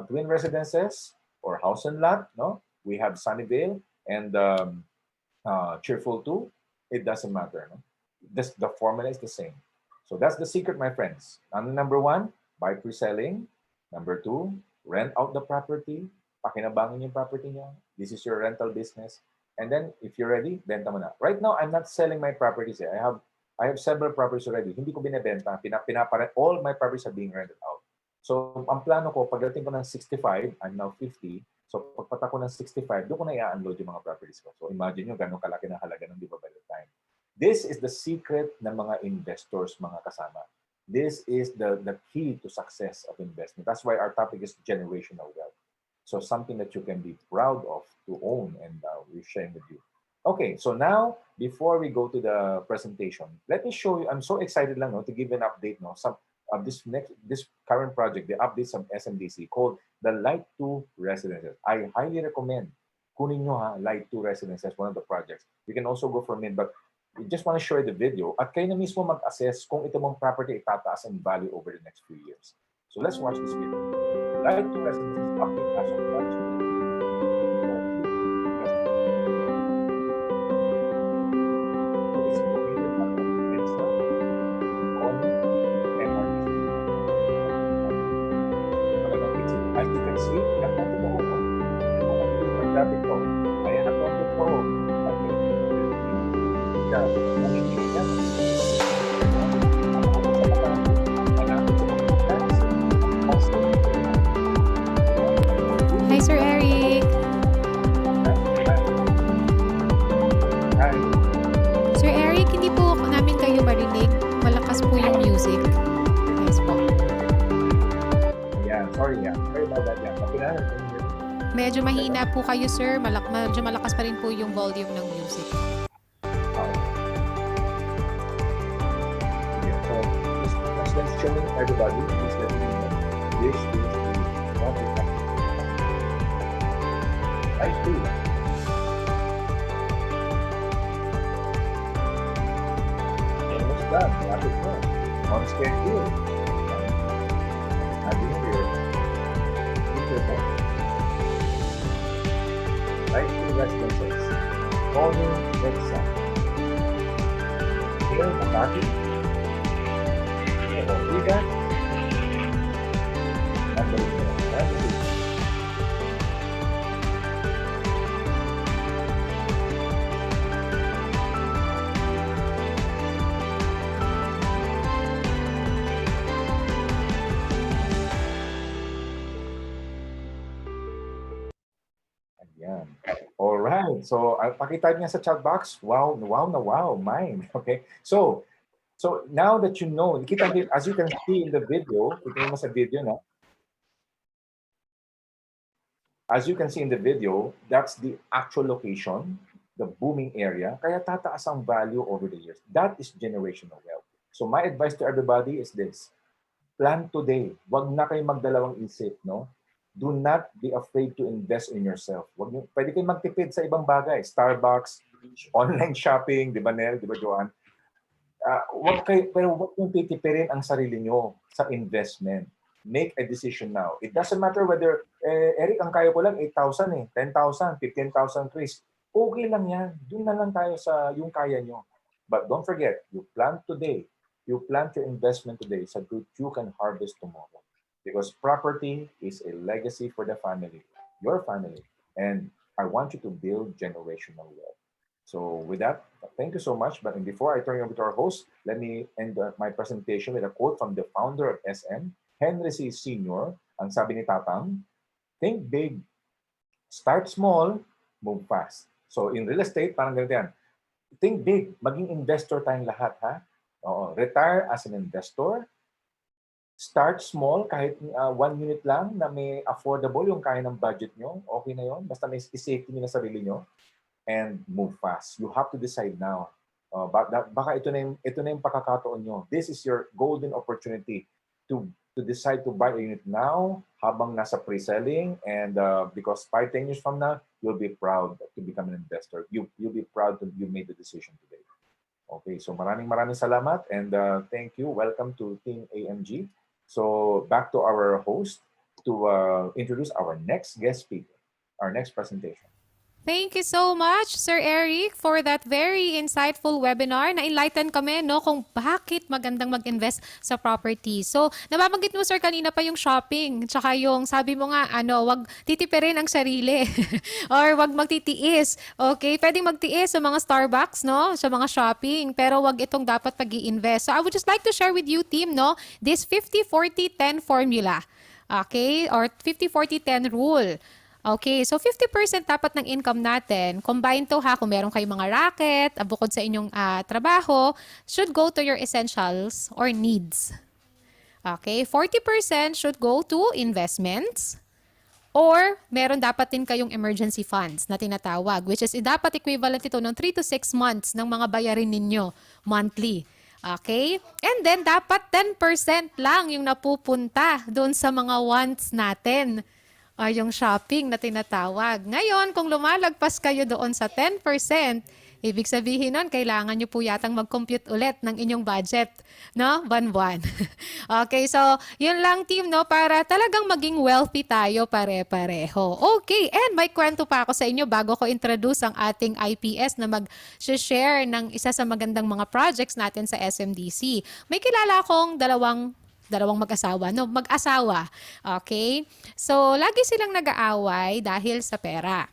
twin residences or house and lot, no? We have Sunnyvale and Cheerful 2. It doesn't matter. No? The formula is the same. So that's the secret, my friends. Number 1, buy pre-selling. Number 2, rent out the property. Pakinabangin yung property nyo. This is your rental business. And then, if you're ready, benta mo na. Right now, I'm not selling my properties. I have several properties already. Hindi ko binebenta. All my properties are being rented out. So, ang plano ko, pagdating ko ng 65, I'm now 50. So, pagpata ko ng 65, doon ko na i-unload yung mga properties ko. So, imagine nyo gano'ng kalaki na halaga ng di ba by the time. This is the secret ng mga investors, mga kasama. This is the key to success of investment. That's why our topic is generational wealth. So, something that you can be proud of to own, and we're sharing with you. Okay, so now, before we go to the presentation, let me show you, I'm so excited lang, no, to give an update, no, some of this current project, the updates of SMDC called the Light 2 Residences. I highly recommend kunin nyo ha, Light 2 Residences, one of the projects. You can also go for Mint, but we just want to show you the video at kayo na mismo mag-assess kung ito mong property itataas in value over the next few years. So let's watch this video. Light 2 Residences update as of March. As you can see, nakonto ko. Nakonto ko. Ayan, nakonto ko. Hi, Sir Eric. Hi. Sir Eric, hindi po namin kayo marinig. Malakas po yung music. Yes po. Yeah, sorry about that. Yeah. Okay na. Medyo mahina po kayo, sir. Medyo malakas pa rin po yung volume ng music. Yeah, so let's showing everybody. Please let me know. This is what we have. I do. Almost done. Rapid one. On schedule. I've been here. Light 2 Residences. Morning exam. Here, Makati. Ortiga. Ayan. All right. So, pakitype niya sa chat box. Wow, mine. Okay. So now that you know, as you can see in the video, kita mo sa video, no? As you can see in the video, that's the actual location the booming area, kaya tataas ang value over the years. That is generational wealth. So my advice to everybody is this: plan today. Wag na kayo magdalawang isip, no? Do not be afraid to invest in yourself. Pwede kayong magtipid sa ibang bagay. Starbucks, online shopping, di ba Nel? Di ba Joanne? Pero wag yung titipirin ang sarili nyo sa investment. Make a decision now. It doesn't matter whether, Eric, ang kaya ko lang 8,000 10,000, 15,000, Chris. Okay lang yan. Doon na lang tayo sa yung kaya nyo. But don't forget, you plant today. You plant your investment today so that you can harvest tomorrow. Because property is a legacy for the family, your family. And I want you to build generational wealth. So with that, thank you so much. But before I turn it over to our host, let me end my presentation with a quote from the founder of SM, Henry C. Sr. Ang sabi ni Tatang, think big, start small, move fast. So in real estate, parang ganito yan. Think big, maging investor tayong lahat, ha? Oo, retire as an investor. Start small, kahit 1 unit lang na may affordable yung kaya ng budget nyo, okay na yon. Basta may safety nyo na sarili nyo. And move fast. You have to decide now. Baka ito na yung pakakataon nyo. This is your golden opportunity to decide to buy a unit now habang nasa pre-selling, and because 5-10 years from now, you'll be proud to become an investor. You'll be proud that you made the decision today. Okay, so maraming salamat, and thank you. Welcome to Team AMG. So back to our host to introduce our next guest speaker, our next presentation. Thank you so much, Sir Eric, for that very insightful webinar. Na-enlighten kami no, kung bakit magandang mag-invest sa property. So, nababanggit mo, Sir, kanina pa yung shopping. Tsaka yung sabi mo nga, wag titipirin ang sarili. Or wag magtitiis. Okay? Pwedeng magtiis sa mga Starbucks, no? Sa mga shopping. Pero wag itong dapat pag-i-invest. So, I would just like to share with you, team, no? This 50-40-10 formula. Okay? Or 50-40-10 rule. Okay, so 50% dapat ng income natin, combined to ha, kung meron kayong mga racket, bukod sa inyong trabaho, should go to your essentials or needs. Okay, 40% should go to investments, or meron dapat din kayong emergency funds na tinatawag, which is dapat equivalent ito ng 3 to 6 months ng mga bayarin ninyo monthly. Okay? And then, dapat 10% lang yung napupunta doon sa mga wants natin. Yung shopping na tinatawag. Ngayon, kung lumalagpas kayo doon sa 10%, ibig sabihin nun, kailangan nyo po yatang mag-compute ulit ng inyong budget, no? Buwan-buwan. Okay, so yun lang, team, no? Para talagang maging wealthy tayo pare-pareho. Okay, and may kwento pa ako sa inyo bago ko introduce ang ating IPS na mag-share ng isa sa magandang mga projects natin sa SMDC. May kilala akong dalawang mag-asawa, no? Mag-asawa. Okay? So, lagi silang nag-aaway dahil sa pera.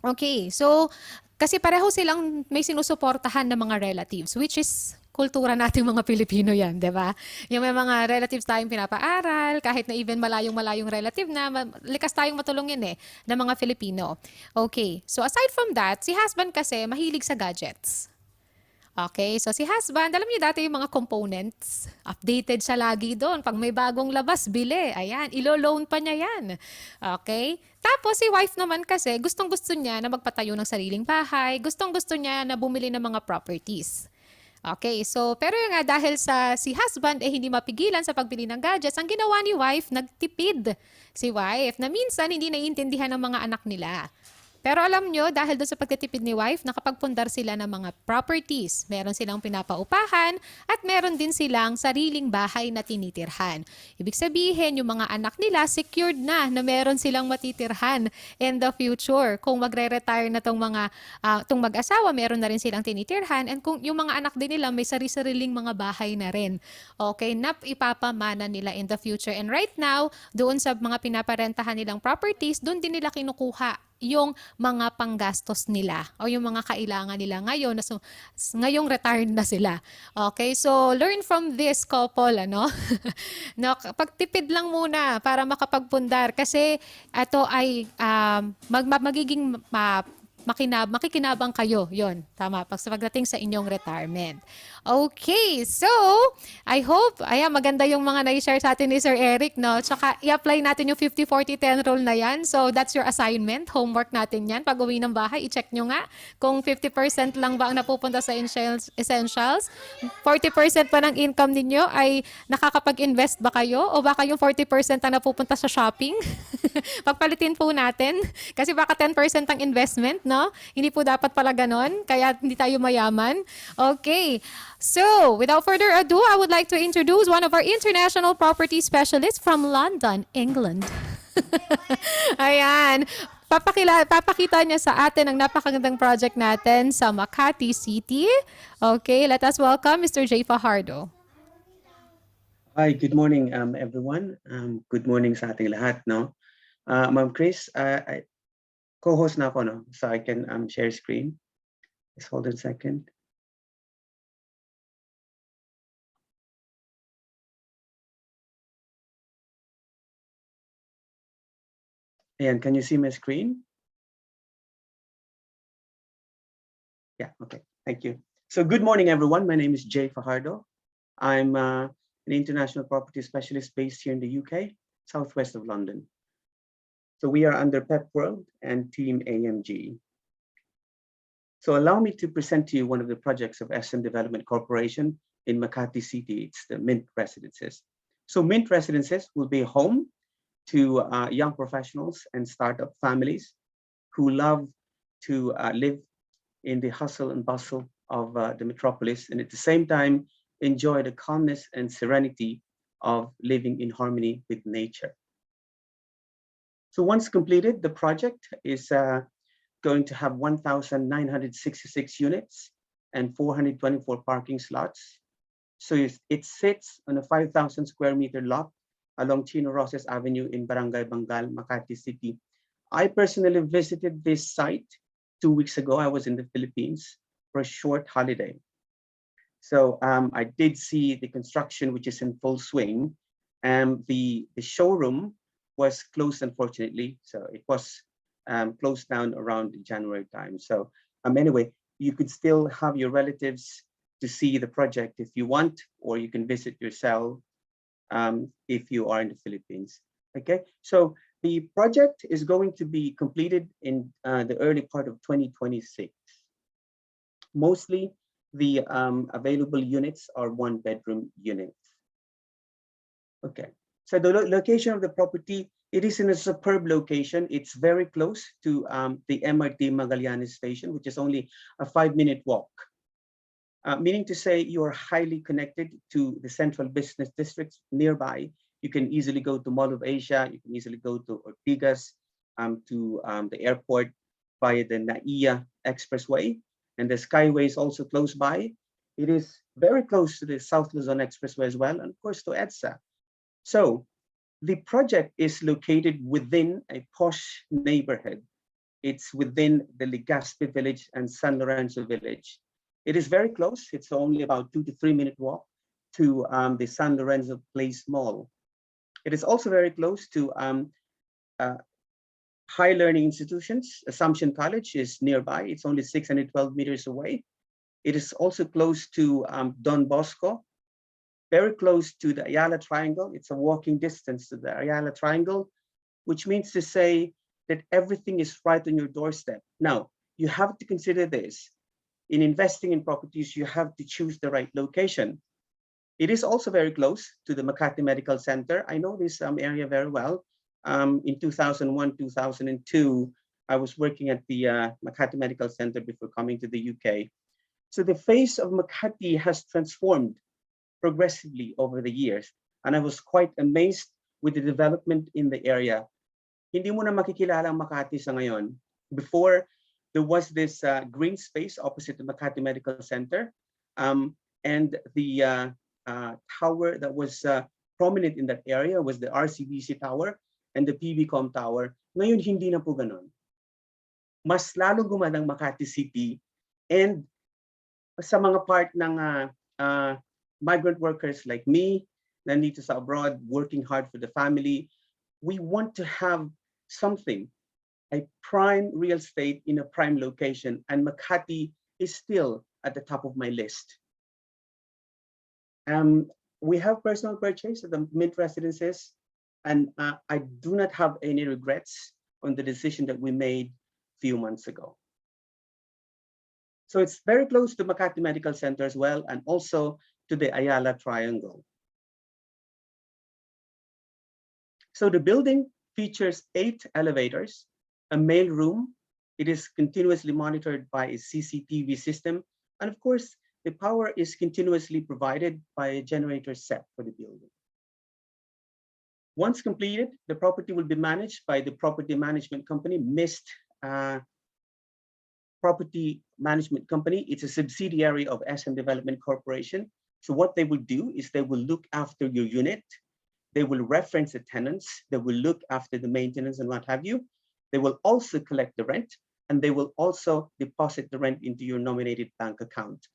Okay, so, kasi pareho silang may sinusuportahan ng mga relatives, which is kultura nating mga Pilipino yan, di ba? Yung may mga relatives tayong pinapaaral, kahit na even malayong relative na, likas tayong matulungin ng mga Filipino. Okay, so aside from that, si husband kasi mahilig sa gadgets. Okay, so si husband, alam niyo dati yung mga components, updated siya lagi doon. Pag may bagong labas, bili. Ayan, ilo-loan pa niya yan. Okay? Tapos si wife naman kasi, gustong-gusto niya na magpatayo ng sariling bahay. Gustong-gusto niya na bumili ng mga properties. Okay, so pero yung nga dahil sa si husband hindi mapigilan sa pagbili ng gadgets, ang ginawa ni wife, nagtipid si wife na minsan hindi naiintindihan ng mga anak nila. Pero alam nyo, dahil doon sa pagtitipid ni wife, nakapagpundar sila ng mga properties. Meron silang pinapaupahan at meron din silang sariling bahay na tinitirhan. Ibig sabihin, yung mga anak nila secured na meron silang matitirhan in the future. Kung magre-retire na tong mag-asawa, meron na rin silang tinitirhan. And kung yung mga anak din nila, may sarili-sariling mga bahay na rin. Okay, na ipapamana nila in the future. And right now, doon sa mga pinaparentahan nilang properties, doon din nila kinukuha yung mga panggastos nila o yung mga kailangan nila ngayon ngayong retired na sila. Okay, so learn from this couple, no, pagtipid lang muna para makapagpundar kasi ito ay magiging makikinabang kayo. Yon, tama. Pagdating sa inyong retirement. Okay, so I hope, ayan, maganda yung mga na-share sa atin ni Sir Eric, no? Tsaka i-apply natin yung 50-40-10 rule na yan. So that's your assignment, homework natin yan. Pag uwi ng bahay, i-check nyo nga kung 50% lang ba ang napupunta sa essentials. 40% pa ng income ninyo ay nakakapag-invest ba kayo? O baka yung 40% ang napupunta sa shopping? Pagpalitin po natin. Kasi baka 10% ang investment, no? Hindi po dapat pala ganon. Kaya hindi tayo mayaman. Okay. So, without further ado, I would like to introduce one of our international property specialists from London, England. Ayan. Papakita niya sa atin ang napakagandang project natin sa Makati City. Okay, let us welcome Mr. Jay Fajardo. Hi, good morning everyone. Good morning sa ating lahat, no? Ma'am Chris, co-host na ako, no? So I can share screen. Just hold on a second. And can you see my screen? Yeah, okay, thank you. So good morning, everyone. My name is Jay Fajardo. I'm an international property specialist based here in the UK, southwest of London. So we are under Pep World and Team AMG. So allow me to present to you one of the projects of SM Development Corporation in Makati City. It's the Mint Residences. So Mint Residences will be home to young professionals and startup families who love to live in the hustle and bustle of the metropolis, and at the same time enjoy the calmness and serenity of living in harmony with nature. So once completed, the project is going to have 1,966 units and 424 parking slots. So it sits on a 5,000 square meter lot along Chino Roses Avenue in Barangay Bangal, Makati City. I personally visited this site 2 weeks ago. I was in the Philippines for a short holiday. So I did see the construction, which is in full swing. The showroom was closed, unfortunately. So it was closed down around January time. So anyway, you could still have your relatives to see the project if you want, or you can visit yourself if you are in the Philippines. Okay, so the project is going to be completed in the early part of 2026. Mostly the available units are 1-bedroom units. Okay, so the location of the property, it is in a superb location. It's very close to the MRT Magallanes station, which is only a 5-minute walk. Meaning to say you are highly connected to the central business districts nearby. You can easily go to Mall of Asia. You can easily go to Ortigas, to the airport via the NAIA Expressway. And the Skyway is also close by. It is very close to the South Luzon Expressway as well, and of course to EDSA. So the project is located within a posh neighborhood. It's within the Legazpi village and San Lorenzo village. It is very close. It's only about 2 to 3 minute walk to the San Lorenzo Place Mall. It is also very close to high learning institutions. Assumption College is nearby. It's only 612 meters away. It is also close to Don Bosco, very close to the Ayala Triangle. It's a walking distance to the Ayala Triangle, which means to say that everything is right on your doorstep. Now, you have to consider this. In investing in properties, you have to choose the right location. It is also very close to the Makati Medical Center. I know this area very well. In 2001, 2002, I was working at the Makati Medical Center before coming to the UK. So the face of Makati has transformed progressively over the years. And I was quite amazed with the development in the area. Hindi mo na makikilala ang Makati sa ngayon. Before, there was this green space opposite the Makati Medical Center. And the tower that was prominent in that area was the RCBC Tower and the PBCom Tower. Ngayon, hindi na po ganun. Mas lalo gumanang Makati City, and sa mga part ng migrant workers like me, nandito sa abroad, working hard for the family, we want to have something a prime real estate in a prime location, and Makati is still at the top of my list. We have personal purchase at the Mint residences, and I do not have any regrets on the decision that we made a few months ago. So it's very close to Makati Medical Center as well, and also to the Ayala Triangle. So the building features 8 elevators, a mail room. It is continuously monitored by a CCTV system. And of course, the power is continuously provided by a generator set for the building. Once completed, the property will be managed by the property management company, MIST Property Management Company. It's a subsidiary of SM Development Corporation. So what they will do is they will look after your unit. They will reference the tenants. They will look after the maintenance and what have you. They will also collect the rent, and they will also deposit the rent into your nominated bank account.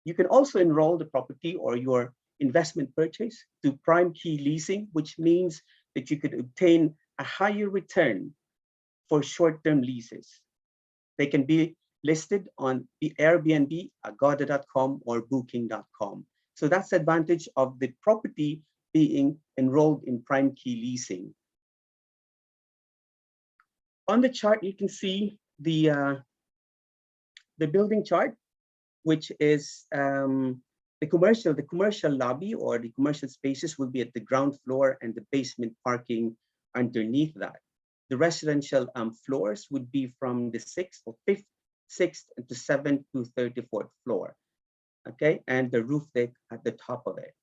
You can also enroll the property or your investment purchase to prime key leasing, which means that you could obtain a higher return for short-term leases. They can be listed on the Airbnb, agoda.com, or booking.com. So that's the advantage of the property being enrolled in prime key leasing. On the chart, you can see the building chart, which is the commercial lobby or the commercial spaces will be at the ground floor and the basement parking underneath that. The residential floors would be from the 6th to 7th to 34th floor. Okay, and the roof deck at the top of it.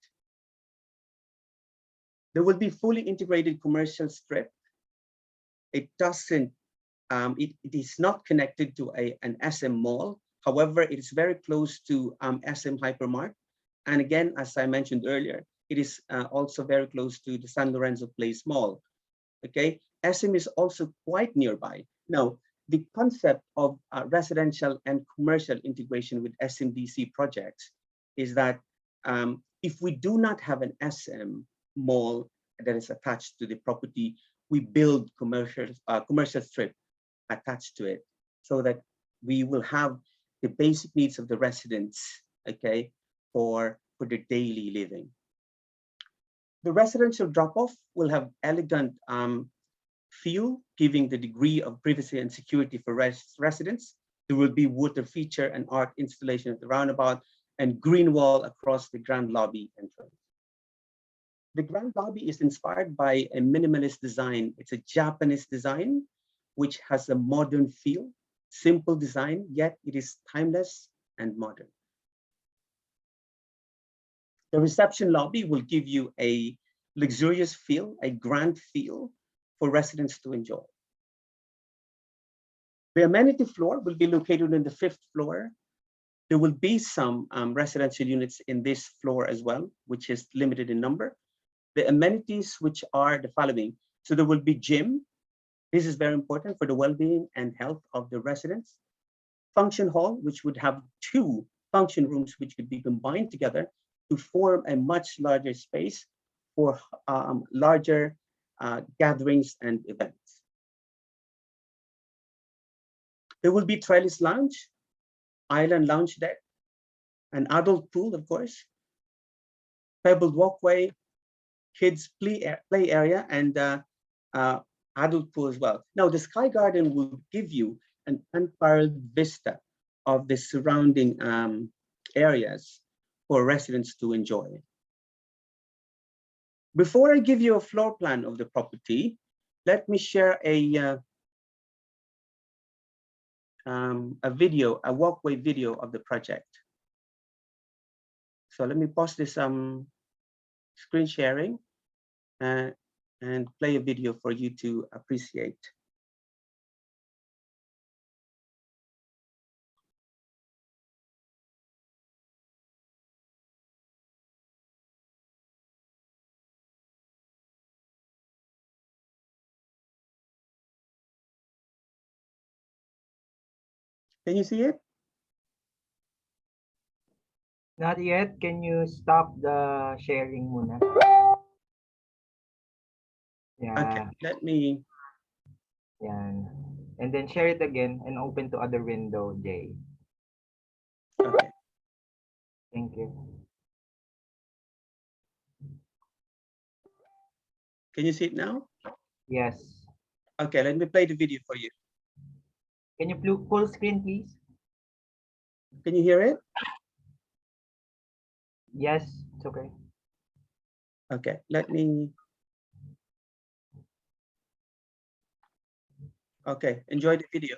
There will be fully integrated commercial strip. It doesn't, it is not connected to an SM mall. However, it is very close to SM Hypermart. And again, as I mentioned earlier, it is also very close to the San Lorenzo Place Mall. Okay, SM is also quite nearby. Now, the concept of residential and commercial integration with SMDC projects is that if we do not have an SM mall that is attached to the property, we build commercial strip attached to it so that we will have the basic needs of the residents, okay, for their daily living. The residential drop-off will have elegant feel, giving the degree of privacy and security for residents. There will be water feature and art installation at the roundabout and green wall across the grand lobby entrance. The grand lobby is inspired by a minimalist design. It's a Japanese design, which has a modern feel, simple design, yet it is timeless and modern. The reception lobby will give you a luxurious feel, a grand feel for residents to enjoy. The amenity floor will be located on the 5th floor. There will be some residential units in this floor as well, which is limited in number. The amenities, which are the following. So there will be gym. This is very important for the well-being and health of the residents. Function hall, which would have 2 function rooms, which could be combined together to form a much larger space for larger gatherings and events. There will be trellis lounge, island lounge deck, an adult pool, of course, pebbled walkway, kids play area, and adult pool as well. Now, the Sky Garden will give you an unparalleled vista of the surrounding areas for residents to enjoy. Before I give you a floor plan of the property, let me share a video, a walkway video of the project. So let me pause this screen sharing and play a video for you to appreciate. Can you see it? Not yet. Can you stop the sharing muna? Yeah. Okay, let me. Yan. And then share it again and open to other window, Jay. Okay. Thank you. Can you see it now? Yes. Okay, let me play the video for you. Can you full screen, please? Can you hear it? Yes, it's okay. Okay, let me. Okay, enjoy the video.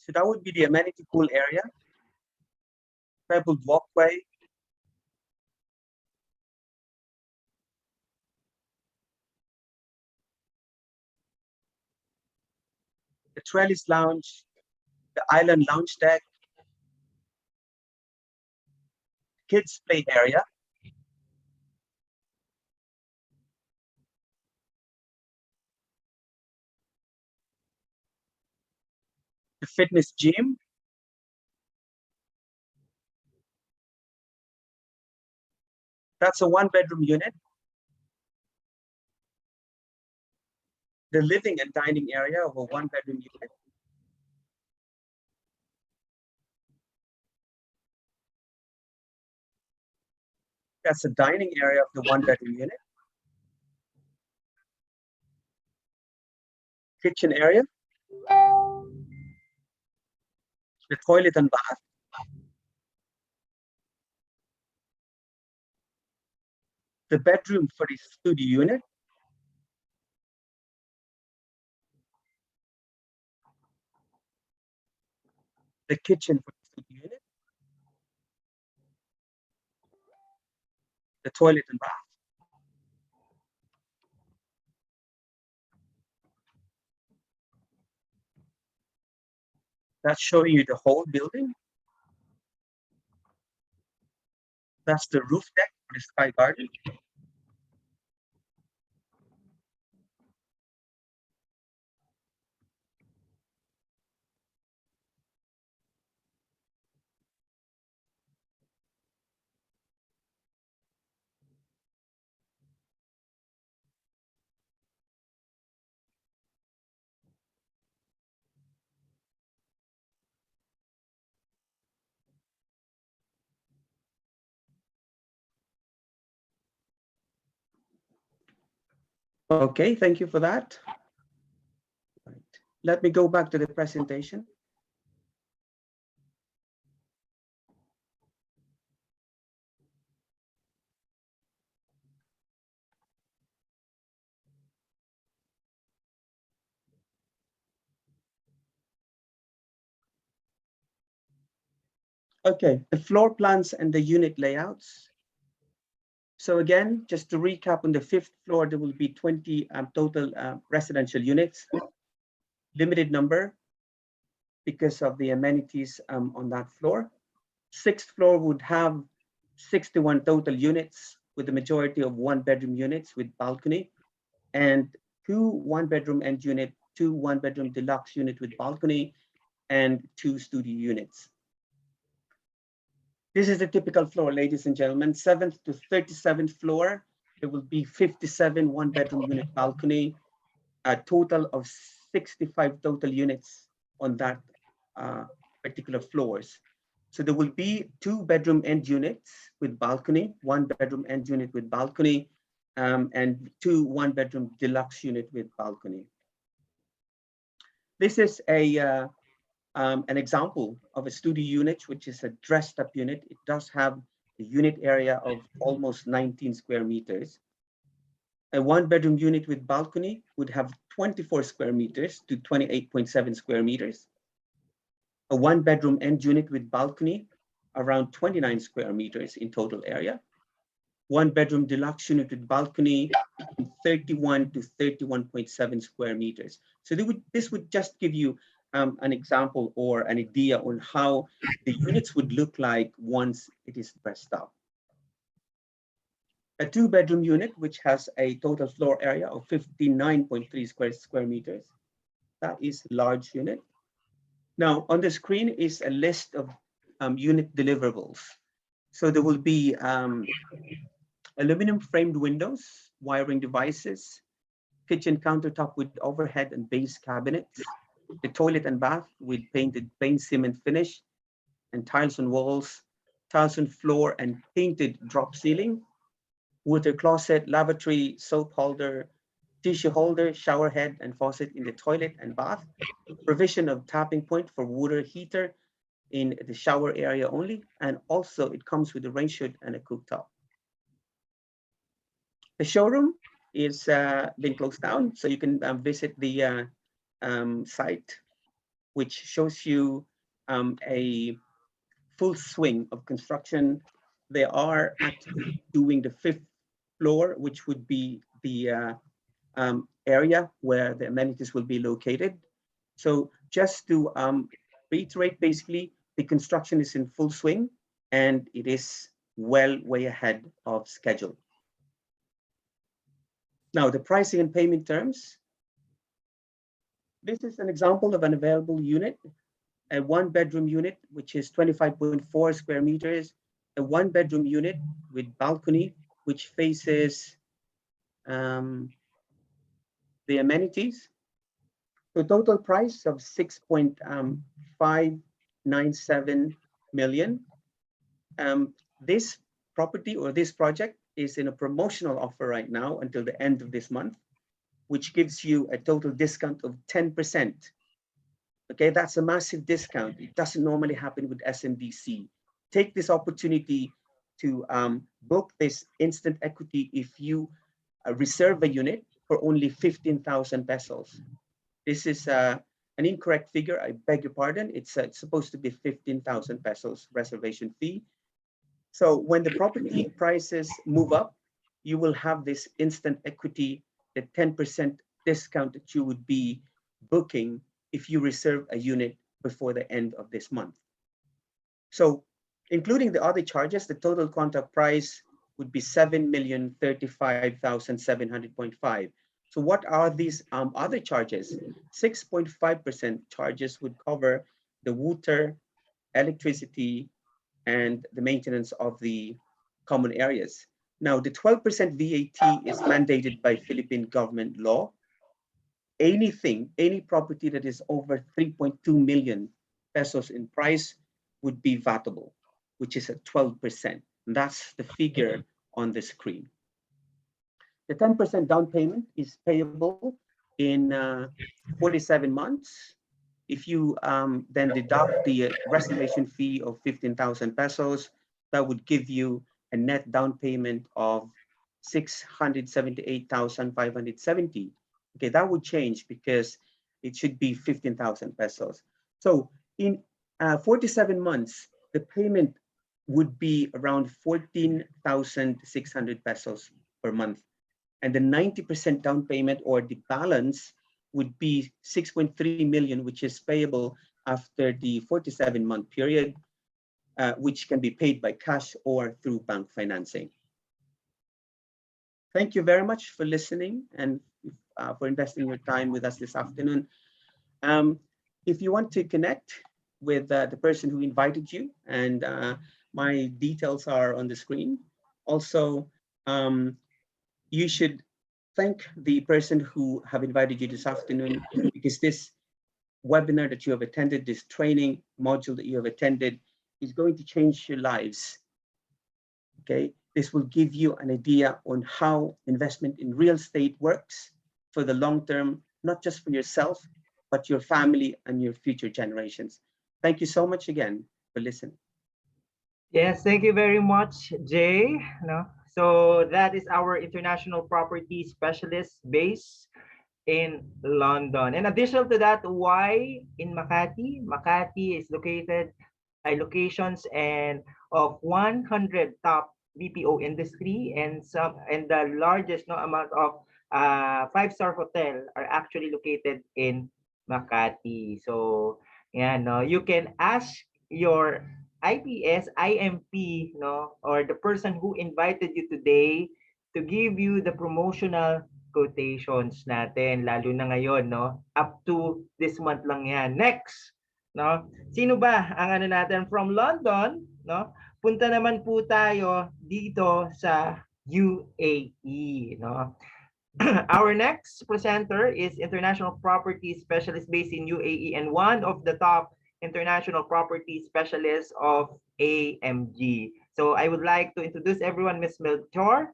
So that would be the amenity pool area, pebbled walkway, the trellis lounge, the island lounge deck, kids play area, the fitness gym, that's a 1-bedroom unit, the living and dining area of a 1-bedroom unit, that's the dining area of the 1-bedroom unit, kitchen area, the toilet and bath, the bedroom for the studio unit, the kitchen for the studio unit, the toilet and bath. That's showing you the whole building. That's the roof deck for the sky garden. Okay, thank you for that. Right. Let me go back to the presentation. Okay, the floor plans and the unit layouts. So again, just to recap, on the 5th floor, there will be 20 total residential units, limited number because of the amenities on that floor. 6th floor would have 61 total units, with the majority of 1-bedroom units with balcony, and 2 1-bedroom end unit, 2 1-bedroom deluxe unit with balcony, and 2 studio units. This is a typical floor, ladies and gentlemen. 7th to 37th floor, there will be 57 1-bedroom unit balcony, a total of 65 total units on that particular floors. So there will be 2-bedroom end units with balcony, 1-bedroom end unit with balcony, and 2 1-bedroom deluxe unit with balcony. This is an example of a studio unit, which is a dressed up unit. It does have a unit area of almost 19 square meters. A one-bedroom unit with balcony would have 24 square meters to 28.7 square meters. A one-bedroom end unit with balcony, around 29 square meters in total area. One-bedroom deluxe unit with balcony, 31 to 31.7 square meters. So this would just give you an example or an idea on how the units would look like once it is dressed up. A two-bedroom unit, which has a total floor area of 59.3 square meters. That is a large unit. Now, on the screen is a list of unit deliverables. So there will be aluminum framed windows, wiring devices, kitchen countertop with overhead and base cabinets, the toilet and bath with painted plain cement finish, and tiles on walls, tiles on floor and painted drop ceiling, water closet, lavatory, soap holder, tissue holder, shower head and faucet in the toilet and bath, provision of tapping point for water heater in the shower area only, and also it comes with a range hood and a cooktop. The showroom is been closed down, so you can visit the site, which shows you a full swing of construction. They are actually doing the 5th floor, which would be the area where the amenities will be located. So just to reiterate, basically, the construction is in full swing and it is way ahead of schedule. Now, the pricing and payment terms. This is an example of an available unit, a one-bedroom unit, which is 25.4 square meters, a one-bedroom unit with balcony, which faces the amenities. So total price of 6.597 million. This property or this project is in a promotional offer right now until the end of this month, which gives you a total discount of 10%. Okay, that's a massive discount. It doesn't normally happen with SMDC. Take this opportunity to book this instant equity if you reserve a unit for only 15,000 pesos. This is an incorrect figure. I beg your pardon. It's supposed to be 15,000 pesos reservation fee. So when the property prices move up, you will have this instant equity, the 10% discount that you would be booking if you reserve a unit before the end of this month. So including the other charges, the total contract price would be 7,035,700.5. So what are these other charges? 6.5% charges would cover the water, electricity, and the maintenance of the common areas. Now, the 12% VAT is mandated by Philippine government law. Any property that is over 3.2 million pesos in price would be vatable, which is at 12%. And that's the figure on the screen. The 10% down payment is payable in 47 months. If you then deduct the reservation fee of 15,000 pesos, that would give you a net down payment of 678,570. Okay, that would change because it should be 15,000 pesos. So in 47 months, the payment would be around 14,600 pesos per month. And the 90% down payment or the balance would be 6.3 million, which is payable after the 47-month period, which can be paid by cash or through bank financing. Thank you very much for listening and for investing your time with us this afternoon. If you want to connect with the person who invited you, and my details are on the screen. Also, you should thank the person who have invited you this afternoon, because this webinar that you have attended, this training module that you have attended, is going to change your lives. Okay, this will give you an idea on how investment in real estate works for the long term, not just for yourself, but your family and your future generations. Thank you so much again for listening. Yes, thank you very much, Jay. No? So that is our international property specialist base in London. In addition to that, why in Makati? Makati is located locations and of 100 top BPO industry and the largest amount of five-star hotel are actually located in Makati. So yeah, no, you can ask your IPS, IMP, no, or the person who invited you today to give you the promotional quotations natin, lalo na ngayon, no? Up to this month lang yan. Next, no? Sino ba ang ano natin from London, no? Punta naman po tayo dito sa UAE, no? Our next presenter is International Property Specialist based in UAE and one of the top international property specialists of AMG. So I would like to introduce everyone, Ms. Melchor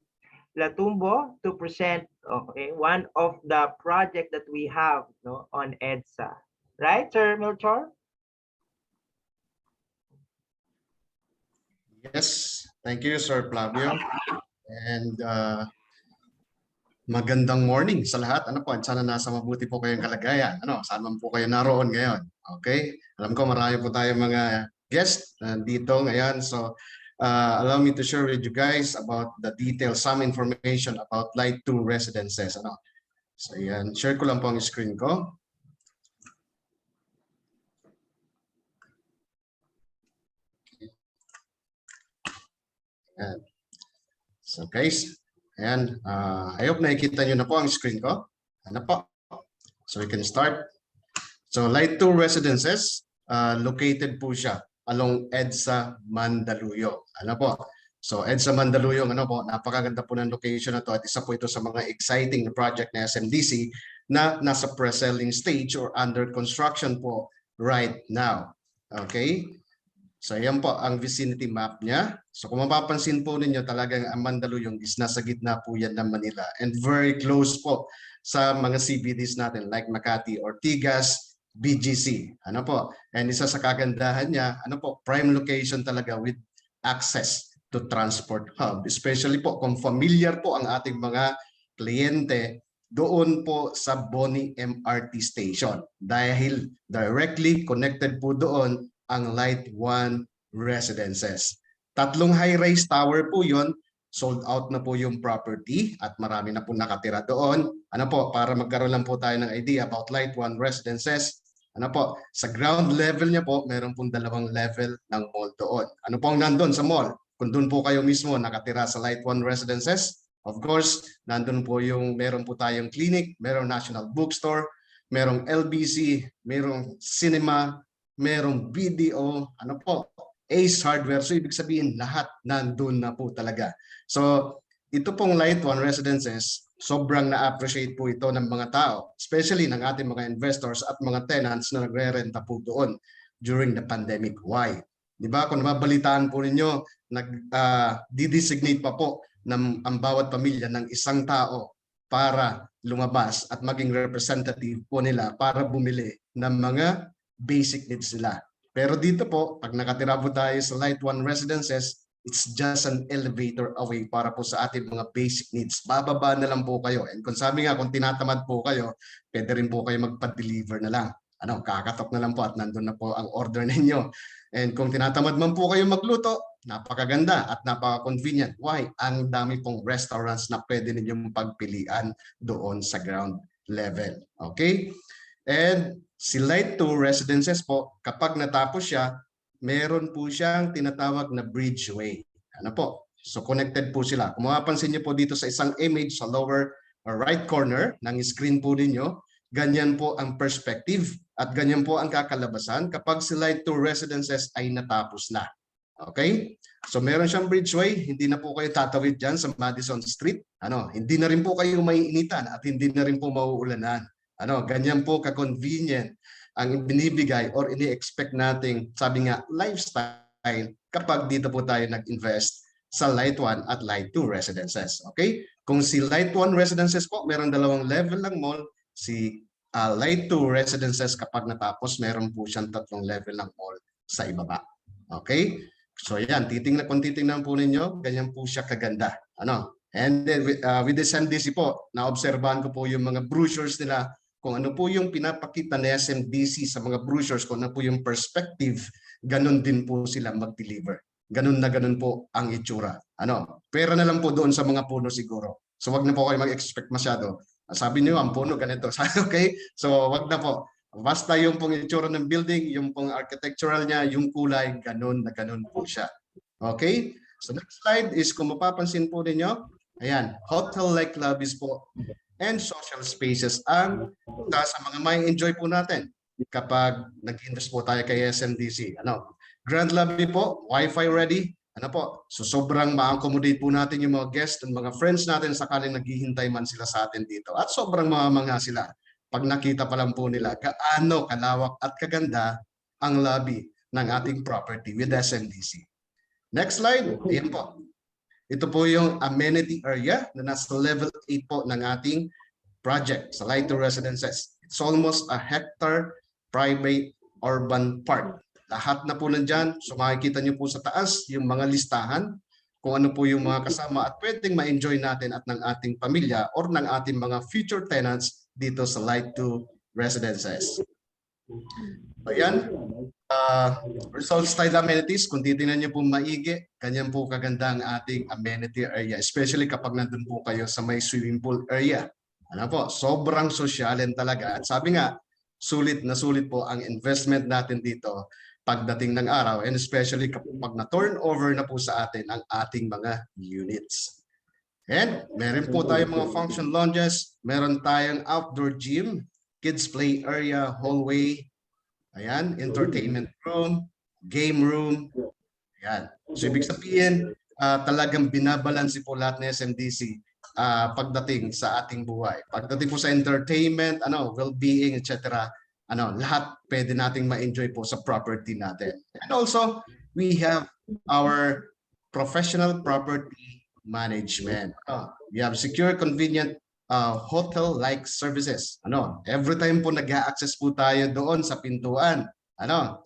Latumbo, to present one of the project that we have on EDSA. Right, Sir Melchor? Yes, thank you, Sir Flavio. And magandang morning sa lahat. Ano po, sana nasa mabuti po kayong kalagayan. Ano, saan man po kayo naroon ngayon. Okay? Alam ko marami po tayong mga guests dito ngayon. So, allow me to share with you guys about the details, some information about Light 2 residences. Ano? So, yan. Share ko lang po ang screen ko. Yan. So, guys, and I hope nakikita nyo na po ang screen ko. Ano po? So we can start. So Light 2 Residences, located po siya along EDSA Mandaluyong. Ano po? So EDSA Mandaluyong, ano po, napakaganda po ng location na to at isa po ito sa mga exciting na project na SMDC na nasa pre-selling stage or under construction po right now. Okay? So yan po ang vicinity map niya. So kung mapapansin po ninyo talagang ang Mandaluyong is nasa gitna po yan ng Manila and very close po sa mga CBDs natin like Makati, Ortigas, BGC. Ano po? And isa sa kagandahan niya, ano po, prime location talaga with access to transport hub. Especially po kung familiar po ang ating mga kliyente doon po sa Boni MRT station dahil directly connected po doon ang Light 1 Residences. 3 high-rise tower po yon, sold out na po yung property at marami na po nakatira doon. Ano po, para magkaroon lang po tayo ng idea about Light 1 Residences, ano po, sa ground level niya po, meron pong 2 level ng mall doon. Ano po ang nandun sa mall? Kung doon po kayo mismo nakatira sa Light 1 Residences, of course, nandun po yung meron po tayong clinic, merong National Bookstore, merong LBC, merong cinema, merong BDO, ano po, Ace Hardware. So ibig sabihin lahat nandun na po talaga. So ito pong Light 1 Residences, sobrang na-appreciate po ito ng mga tao, especially ng ating mga investors at mga tenants na nagre-renta po doon during the pandemic. Why? Di ba? Kung mabalitaan po ninyo, didesignate pa po ng ang bawat pamilya ng isang tao para lumabas at maging representative po nila para bumili ng mga basic needs nila. Pero dito po, pag nakatira po tayo sa Light 1 Residences, it's just an elevator away para po sa ating mga basic needs. Bababa na lang po kayo. And kung sabi nga, kung tinatamad po kayo, pwede rin po kayo magpa-deliver na lang. Ano, kakatok na lang po at nandun na po ang order ninyo. And kung tinatamad man po kayo magluto, napakaganda at napaka-convenient. Why? Ang dami pong restaurants na pwede ninyong pagpilian doon sa ground level. Okay? And si Light 2 Residences po, kapag natapos siya, meron po siyang tinatawag na bridgeway. Ano po? So connected po sila. Kung mapapansin niyo po dito sa isang image sa lower right corner ng screen po ninyo, ganyan po ang perspective at ganyan po ang kakalabasan kapag si Light 2 Residences ay natapos na. Okay? So meron siyang bridgeway, hindi na po kayo tatawid dyan sa Madison Street. Ano, hindi na rin po kayo maiinitan at hindi na rin po mauulanan. Ano, ganyan po ka-convenient ang binibigay or ini-expect nating, sabi nga, lifestyle kapag dito po tayo nag-invest sa Light 1 at Light 2 Residences. Okay? Kung si Light 1 Residences po, meron 2 level ng mall. Si Light 2 Residences kapag natapos, meron po siyang 3 level ng mall sa ibaba. Okay? So yan, kung titingnan po ninyo, ganyan po siya kaganda. Ano? And then with this MDC po, naobserbahan ko po yung mga brochures nila, kung ano po yung pinapakita ng SMDC sa mga brochures, kung ano po yung perspective, ganun din po sila mag-deliver. Ganun na ganun po ang itsura. Ano? Pera na lang po doon sa mga puno siguro. So wag na po kayo mag-expect masyado. Sabi niyo, ang puno ganito. Okay? So wag na po. Basta yung pong itsura ng building, yung pong architectural niya, yung kulay, ganun na ganun po siya. Okay? So next slide is kung mapapansin po ninyo, ayan, hotel-like lobbies po and social spaces ang sa mga may enjoy po natin kapag nag-invest po tayo kay SMDC. Ano? Grand lobby po, Wi-Fi ready. Ano po? So sobrang ma-accommodate po natin yung mga guests and mga friends natin sakaling naghihintay man sila sa atin dito. At sobrang mamamangha sila pag nakita pa lang po nila gaano kalawak at kaganda ang lobby ng ating property with SMDC. Next slide. Ayan po. Ito po yung amenity area na nasa level 8 po ng ating project sa Light 2 Residences. It's almost a hectare private urban park. Lahat na po nandyan. So makikita nyo po sa taas yung mga listahan kung ano po yung mga kasama at pwedeng ma-enjoy natin at ng ating pamilya or ng ating mga future tenants dito sa Light 2 Residences. So yan. Resort style amenities, kung titingnan niyo po maigi, ganyan po kaganda ang ating amenity area, especially kapag nandun po kayo sa may swimming pool area. Ano po, sobrang sosyalin talaga. At sabi nga, sulit na sulit po ang investment natin dito pagdating ng araw, and especially kapag na-turnover na po sa atin ang ating mga units. And meron po tayong mga function lounges, meron tayong outdoor gym, kids play area, hallway, ayan, entertainment room, game room. Ayan. So ibig sabihin, talagang binabalansi po lahat ng SMDC pagdating sa ating buhay. Pagdating po sa entertainment, well-being, etc. Lahat pwede nating ma-enjoy po sa property natin. And also, we have our professional property management. We have secure, convenient hotel-like services. Every time po nag-access po tayo doon sa pintuan,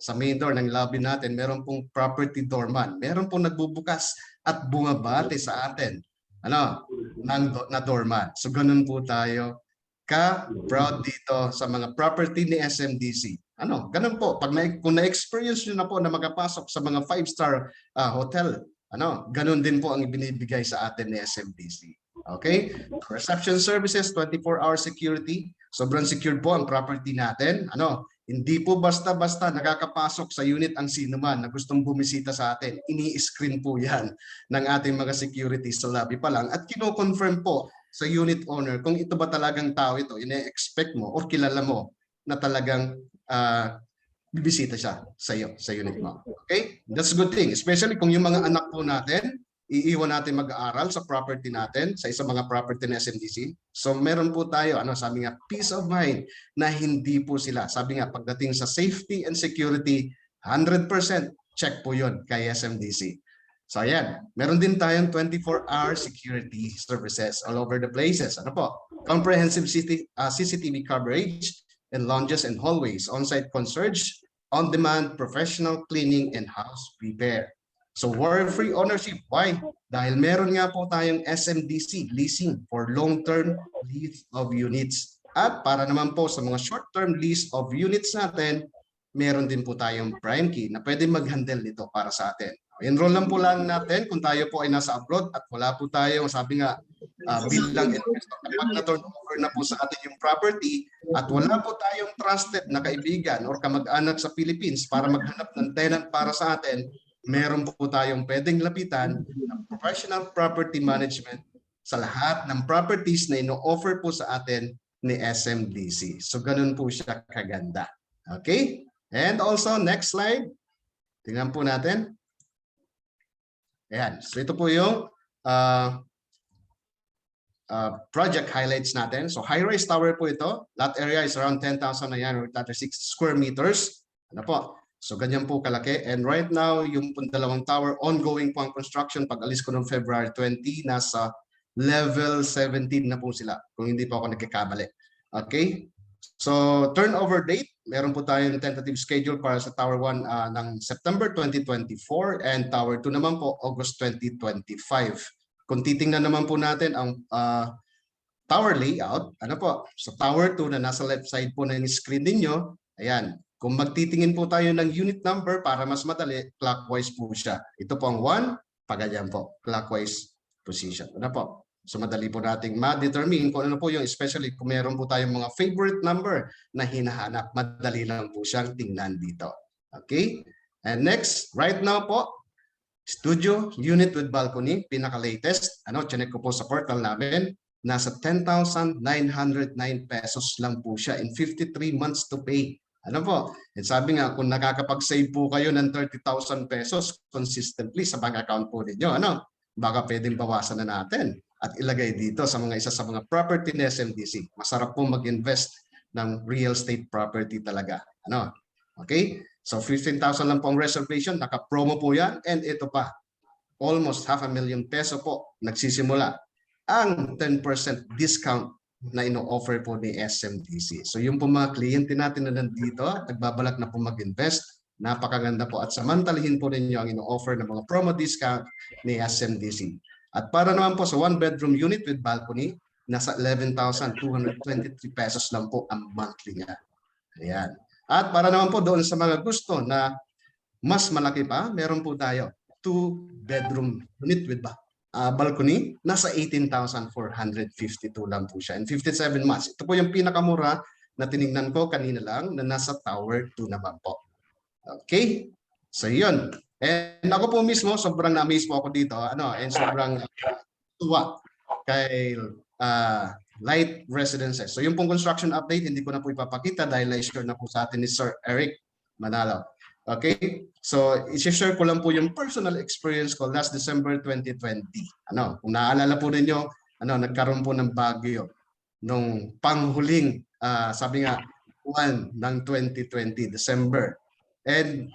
sa main door ng lobby natin, meron pong property doorman. Meron pong nagbubukas at bumabati sa atin, na doorman. So ganun po tayo ka-proud dito sa mga property ni SMDC. Ganun po. Kung na-experience nyo na po na makapasok sa mga 5-star hotel, ganun din po ang ibinibigay sa atin ni SMDC. Okay? Reception services, 24-hour security. Sobrang secure po ang property natin. Hindi po basta-basta nakakapasok sa unit ang sino man na gustong bumisita sa atin. Ini-screen po yan ng ating mga security sa lobby pa lang. At kino-confirm po sa unit owner kung ito ba talagang tao ito, ine-expect mo or kilala mo na talagang bibisita siya sa iyo, sa unit mo. Okay? That's a good thing. Especially kung yung mga anak po natin, iiwan natin mag-aaral sa property natin, sa isang mga property ng SMDC. So meron po tayo, sabi nga, peace of mind na hindi po sila. Sabi nga, pagdating sa safety and security, 100% check po yun kay SMDC. So ayan, meron din tayong 24-hour security services all over the places. Comprehensive CCTV coverage in lounges and hallways, on-site concierge, on-demand professional cleaning and house repair. So worry-free ownership. Why? Dahil meron nga po tayong SMDC leasing for long-term lease of units. At para naman po sa mga short-term lease of units natin, meron din po tayong prime key na pwede mag-handle nito para sa atin. Enroll lang po lang natin kung tayo po ay nasa abroad at wala po tayong, sabi nga, bilang investor. Kapag na-turnover na po sa atin yung property at wala po tayong trusted na kaibigan or kamag-anak sa Philippines para maghanap ng tenant para sa atin, meron po tayong pwedeng lapitan ng professional property management sa lahat ng properties na ino-offer po sa atin ni SMDC. So ganun po siya kaganda. Okay? And also, next slide. Tingnan po natin. Ayan. So ito po yung project highlights natin. So high-rise tower po ito. Lot area is around 10,936 square meters. Ano po? So ganyan po kalaki. And right now, yung dalawang tower, ongoing po ang construction. Pag alis ko noong February 20, nasa level 17 na po sila. Kung hindi po ako nagkakamali. Okay? So turnover date, meron po tayong tentative schedule para sa Tower 1 ng September 2024 and Tower 2 naman po August 2025. Kung titingnan naman po natin ang tower layout, ano po, sa Tower 2 na nasa left side po ng screen ninyo, ayan, kung magtitingin po tayo ng unit number para mas madali, clockwise po siya. Ito po ang 1, paganyan po, clockwise position. Ano po? So madali po nating ma-determine kung ano po yung, especially kung meron po tayong mga favorite number na hinahanap, madali lang po siyang tingnan dito. Okay? And next, right now po, studio unit with balcony, pinaka-latest. Ano, chinek ko po sa portal namin, nasa 10,909 pesos lang po siya in 53 months to pay. Ano po? And sabi nga, kung nakakapag-save po kayo ng 30,000 pesos consistently sa bank account po ninyo, ano, baka pwedeng bawasan na natin at ilagay dito sa mga isa sa mga property ng SMDC. Masarap po mag-invest ng real estate property talaga. Ano? Okay? So 15,000 lang po ang reservation, naka-promo po yan, and ito pa, almost 500,000 peso po nagsisimula ang 10% discount na ino-offer po ni SMDC. So yung po mga kliyente natin na nandito, nagbabalak na po mag-invest, napakaganda po at samantalahin po ninyo ang ino-offer ng mga promo discount ni SMDC. At para naman po sa 1-bedroom unit with balcony, nasa 11,223 pesos lang po ang monthly niya. Ayan. At para naman po doon sa mga gusto na mas malaki pa, meron po tayo 2-bedroom unit with balcony, nasa 18,452 lang po siya in 57 months. Ito po yung pinakamura na tinignan ko kanina lang na nasa Tower 2 naman po. Okay? So yun. And ako po mismo, sobrang na-amaze po ako dito. And sobrang tuwa kay Light Residences. So yung pong construction update, hindi ko na po ipapakita dahil na-share na po sa atin ni Sir Eric Manalo. Okay? So i-share ko lang po yung personal experience ko last December 2020. Kung naalala po ninyo, nagkaroon po ng bagyo nung panghuling, sabi nga, buwan ng 2020, December. And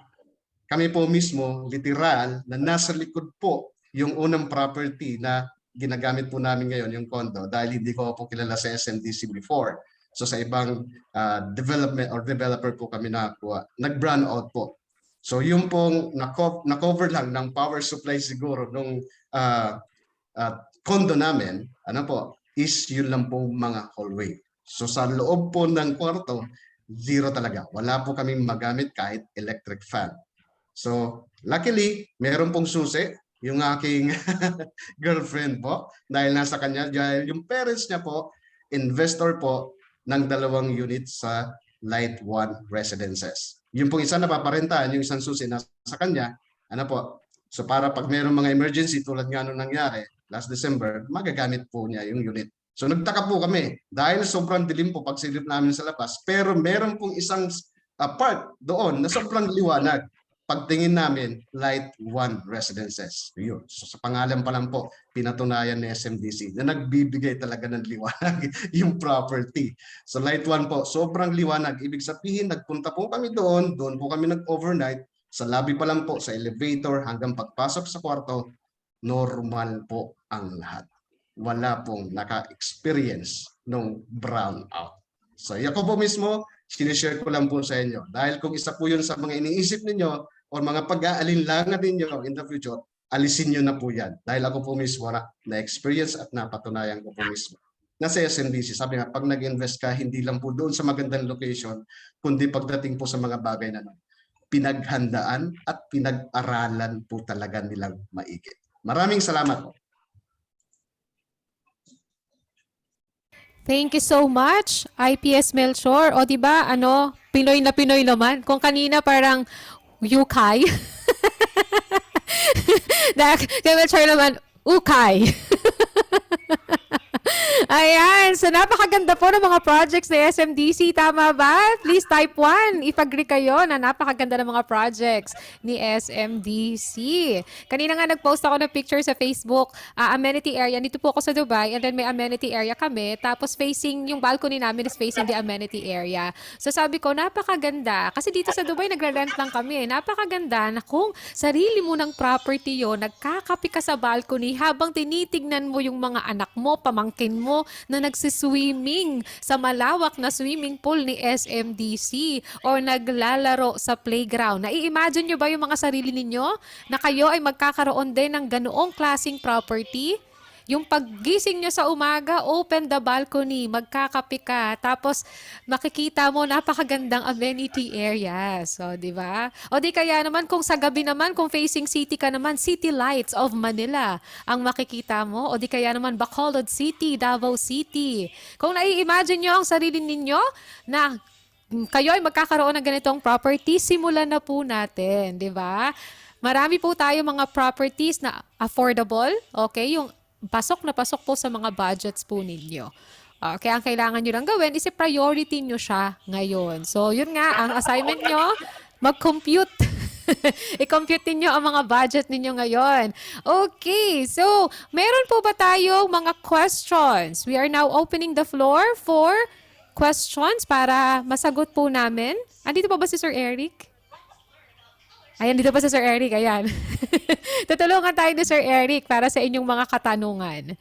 kami po mismo, literal, na nasa likod po yung unang property na ginagamit po namin ngayon, yung condo, dahil hindi ko po kilala sa SMDC before. So sa ibang development or developer po kami nakakuha, nag-brand out po. So yung pong na-cover lang ng power supply siguro nung condo namin, is yun lang po mga hallway. So sa loob po ng kwarto, zero talaga. Wala po kaming magamit kahit electric fan. So, luckily, meron pong susi, yung aking girlfriend po, dahil nasa kanya, dahil yung parents niya po, investor po ng 2 unit sa Light 1 Residences. Yung pong isa napaparentahan, yung isang susi nasa kanya, so para pag meron mga emergency tulad nga nung nangyari, last December, magagamit po niya yung unit. So nagtaka po kami, dahil sobrang dilim po pagsilip namin sa labas, pero meron pong isang part doon na sobrang liwanag. Pagtingin namin, Light 1 Residences. Yun. So sa pangalan pa lang po, pinatunayan ni SMDC na nagbibigay talaga ng liwanag yung property. So Light 1 po, sobrang liwanag. Ibig sabihin, nagpunta po kami doon po kami nag-overnight. Sa lobby pa lang po, sa elevator, hanggang pagpasok sa kwarto, normal po ang lahat. Wala pong naka-experience ng brownout. So ako po mismo, sinishare ko lang po sa inyo. Dahil kung isa po yun sa mga iniisip ninyo, o mga pag-aalinlangan ninyo in the future, alisin nyo na po yan. Dahil ako po mismo na-experience at napatunayan ko po mismo. Nasa SMDC, sabi nga, pag nag-invest ka, hindi lang po doon sa magandang location, kundi pagdating po sa mga bagay na pinaghandaan at pinag-aralan po talaga nilang maigi. Maraming salamat po. Thank you so much, IPS Melchor. O di ba, Pinoy na Pinoy naman. Kung kanina parang Yukay. Kay Melchor naman, Ukay. Ayan, so napakaganda po ng mga projects ng SMDC, tama ba? Please type 1, ipag-agree kayo na napakaganda ng mga projects ni SMDC. Kanina nga nag-post ako ng picture sa Facebook, amenity area, dito po ako sa Dubai, and then may amenity area kami, tapos facing, yung balcony namin is facing the amenity area. So sabi ko, napakaganda, kasi dito sa Dubai nagre-rent lang kami, napakaganda na kung sarili mo ng property yon, nagkakapi ka sa balcony habang tinitignan mo yung mga anak mo, pamangkin mo, mo na nagsiswimming sa malawak na swimming pool ni SMDC or naglalaro sa playground. Nai-imagine nyo ba yung mga sarili ninyo na kayo ay magkakaroon din ng ganoong klaseng property? Yung paggising nyo sa umaga, open the balcony, magkakape ka, tapos makikita mo napakagandang amenity areas. So, di ba? O di kaya naman kung sa gabi naman, kung facing city ka naman, City Lights of Manila ang makikita mo. O di kaya naman Bacolod City, Davao City. Kung nai-imagine nyo ang sarili ninyo na kayo ay magkakaroon ng ganitong property, simulan na po natin, di ba? Marami po tayo mga properties na affordable, okay? Yung pasok na pasok po sa mga budgets po ninyo. Kaya ang kailangan nyo lang gawin is i-priority nyo siya ngayon. So, yun nga, ang assignment nyo, mag-compute. I-compute ninyo ang mga budget ninyo ngayon. Okay, so meron po ba tayong mga questions? We are now opening the floor for questions para masagot po namin. Andito pa ba si Sir Eric? Ayan, dito pa si Sir Eric. Ayan. Tutulungan tayo ni Sir Eric para sa inyong mga katanungan.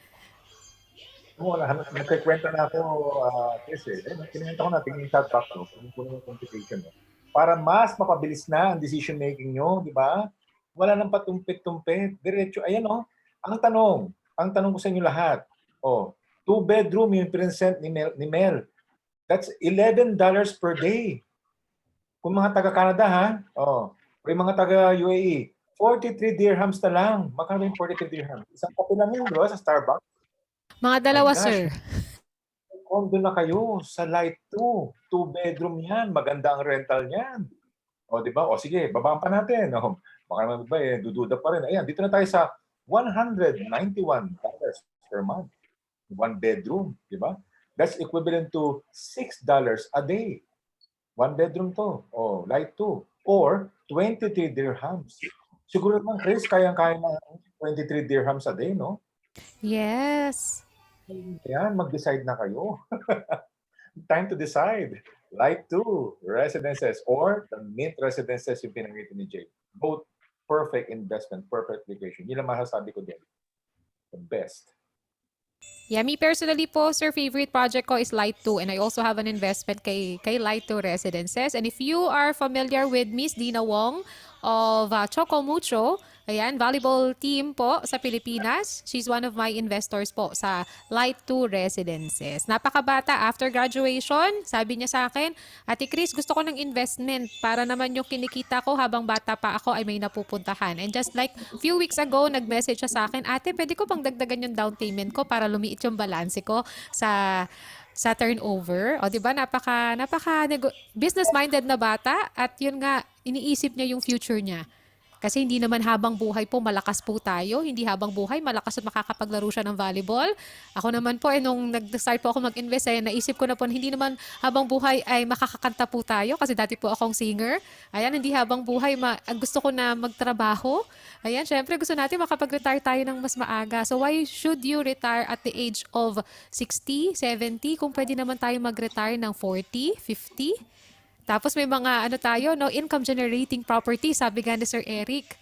Nagkikwento na ako, kasi kinkwento ko na, tingin yung chat box, puno yung computation. Para mas mapabilis na ang decision making nyo, di ba? Wala nang patumpit-tumpit. Diretso, ayan ang tanong ko sa inyo lahat. 2-bedroom yung present ni Mel. That's $11 per day. Kung mga taga-Canada, ha? Yung mga taga-UAE, 43 dirhams na lang. Magkano yung 43 dirhams? Isang kape lang yun, bro, sa Starbucks. Mga dalawa, sir. Condo na kayo sa Light 2. 2-bedroom yan. Maganda ang rental niyan. Di ba? Sige, babaan pa natin. Baka naman ba, dududa pa rin. Ayan, dito na tayo sa $191 per month. 1 bedroom, di ba? That's equivalent to $6 a day. 1 bedroom to. Light 2. Or 23 dirhams. Siguro naman, Chris, kayang-kaya na 23 dirhams a day, no? Yes. Yan, mag-decide na kayo. Time to decide. Light 2 residences or the Mint residences yung pinangitin ni Jay. Both perfect investment, perfect location. Yun ang masasabi ko din. The best. Yeah, me personally po, sir, favorite project ko is Light 2 and I also have an investment kay Light 2 Residences. And if you are familiar with Miss Dina Wong of Choco Mucho, ayan, volleyball team po sa Pilipinas. She's one of my investors po sa Light 2 Residences. Napakabata, after graduation, sabi niya sa akin, Ate Chris, gusto ko ng investment para naman yung kinikita ko habang bata pa ako ay may napupuntahan. And just like few weeks ago, nag-message siya sa akin, Ate, pwede ko bang dagdagan yung down payment ko para lumiit yung balanse ko sa turnover. O, di ba? Napaka business-minded na bata at yun nga, iniisip niya yung future niya. Kasi hindi naman habang buhay po malakas po tayo, hindi habang buhay malakas at makakapaglaro siya ng volleyball. Ako naman po, nung nag-start po ako mag-invest, naisip ko na po, hindi naman habang buhay ay makakakanta po tayo kasi dati po akong singer. Ayan, hindi habang buhay, gusto ko na magtrabaho. Ayan, syempre gusto natin makapag-retire tayo ng mas maaga. So why should you retire at the age of 60, 70 kung pwede naman tayo mag-retire ng 40, 50? Tapos may mga income generating property, sabi nga ni Sir Eric,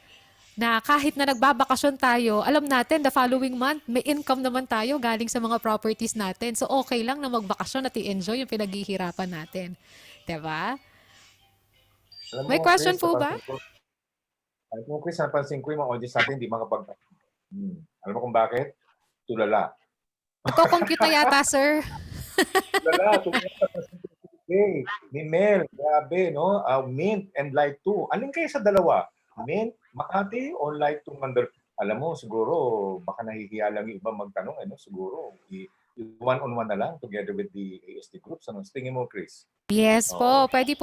na kahit na nagbabakasyon tayo, alam natin the following month may income naman tayo galing sa mga properties natin. So okay lang na magbakasyon at i-enjoy yung pinaghihirapan natin. Diba? May question po ba? Alam mo, Chris, napansin ko yung mga audience natin hindi makapag... Alam mo kung bakit? Tulala. Nagko-compute na yata, sir. Tulala. Okay, ni Mel, grabe, no? Mint and Light 2. Alin kayo sa dalawa? Mint, Makati, o Light 2 Mandal? Alam mo, siguro, baka nahihiya lang yung iba magtanong, siguro, one-on-one na lang together with the ASD groups. Ano? Tingin mo, Chris? Yes po. Pwede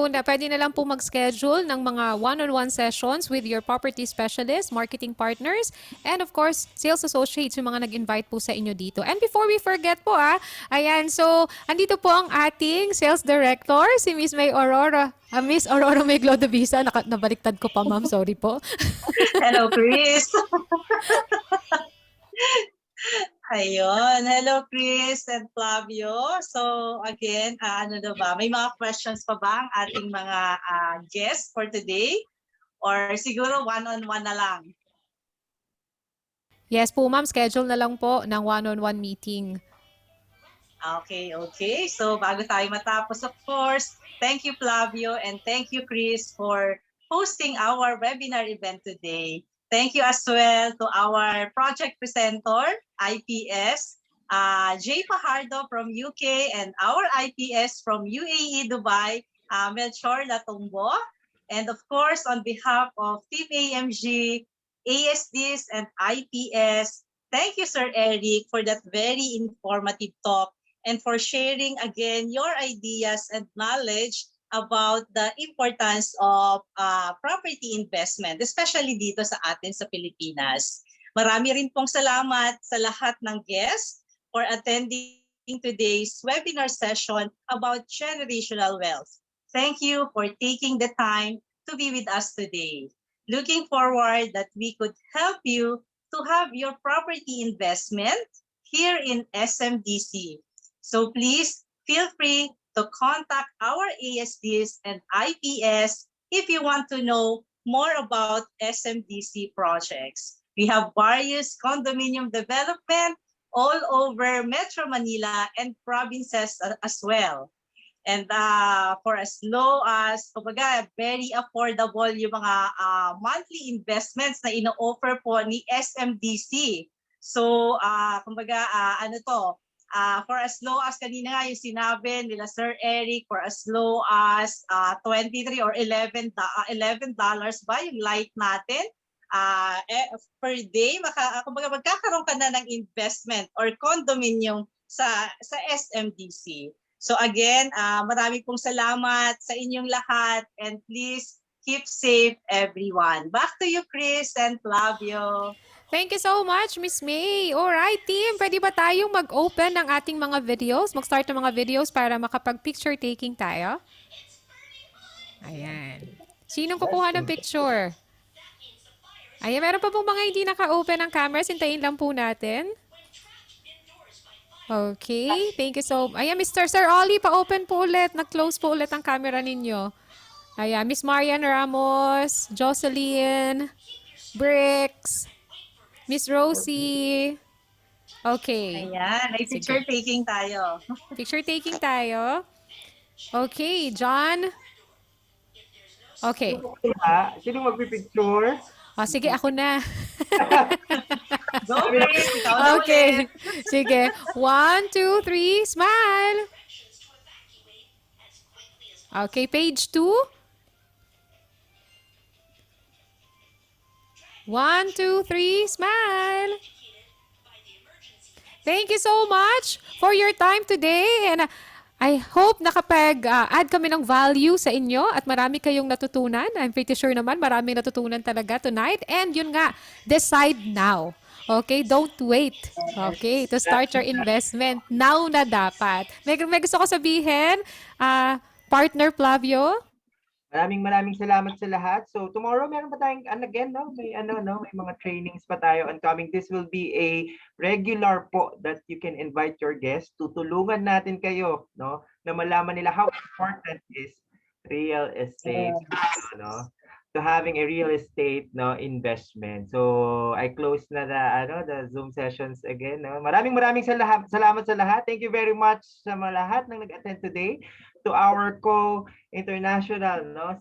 na lang po mag-schedule ng mga one-on-one sessions with your property specialist, marketing partners, and of course, sales associates yung mga nag-invite po sa inyo dito. And before we forget po, ayan, so, andito po ang ating sales director, si Miss May Aurora. Miss Aurora May Glodovisa. Nabaliktad ko pa, ma'am. Sorry po. Hello, Chris. Ayun. Hello, Chris and Flavio. So, again, may mga questions pa ba ang ating mga guests for today? Or siguro one-on-one na lang? Yes po, ma'am. Schedule na lang po ng one-on-one meeting. Okay. So bago tayo matapos, of course, thank you Flavio and thank you Chris for hosting our webinar event today. Thank you as well to our project presenter, IPS, Jay Fajardo from UK and our IPS from UAE, Dubai, Melchor Latumbo. And of course, on behalf of Team AMG, ASDs, and IPS, thank you, Sir Eric, for that very informative talk and for sharing again your ideas and knowledge about the importance of property investment, especially dito sa atin sa Pilipinas. Marami rin pong salamat sa lahat ng guests for attending today's webinar session about generational wealth. Thank you for taking the time to be with us today. Looking forward that we could help you to have your property investment here in SMDC. So please feel free to contact our ASDs and IPS if you want to know more about SMDC projects. We have various condominium development all over Metro Manila and provinces as well. And for as low as, kumbaga, very affordable yung mga monthly investments na ino-offer po ni SMDC. So, kumbaga, for as low as kanina nga yung sinabi nila Sir Eric, for as low as 23 or $11 ba yung light natin per day, kumbaga magkakaroon ka na ng investment or condominium sa SMDC. So again, marami pong salamat sa inyong lahat and please keep safe everyone. Back to you, Chris and Flavio. Thank you so much, Miss May. Alright, team, pwede ba tayong mag-open ng ating mga videos? Mag-start ng mga videos para makapag-picture taking tayo? Ayan. Sinong kukuha ng picture? Ayan, meron pa pong mga hindi naka-open ng cameras. Hintayin lang po natin. Okay, thank you so much. Ayan, Mr. Sir Ollie, pa-open po ulit. Nag-close po ulit ang camera ninyo. Ayan, Miss Marian Ramos, Jocelyn, Bricks, Miss Rosie. Okay. Ayan, may picture taking tayo. Picture taking tayo. Okay, John. Okay. Sino magpipicture? Oh, sige, ako na. Go, Chris. Ikaw na Okay. ulit. Sige. 1, 2, 3, smile. Okay, page 2. 1, 2, 3, smile. Thank you so much for your time today. And I hope nakapag-add kami ng value sa inyo at marami kayong natutunan. I'm pretty sure naman maraming natutunan talaga tonight. And yun nga, decide now. Okay, don't wait. Okay, to start your investment. Now na dapat. May gusto ko sabihin, partner Flavio? Maraming salamat sa lahat. So tomorrow meron pa tayong again, no? May may mga trainings pa tayo oncoming. This will be a regular po that you can invite your guests. Tutulungan natin kayo, no? Na malaman nila how important is real estate, no? To having a real estate investment. So I close na the Zoom sessions again, no? Maraming salamat sa lahat. Thank you very much sa mga lahat ng nag-attend today. To our co-international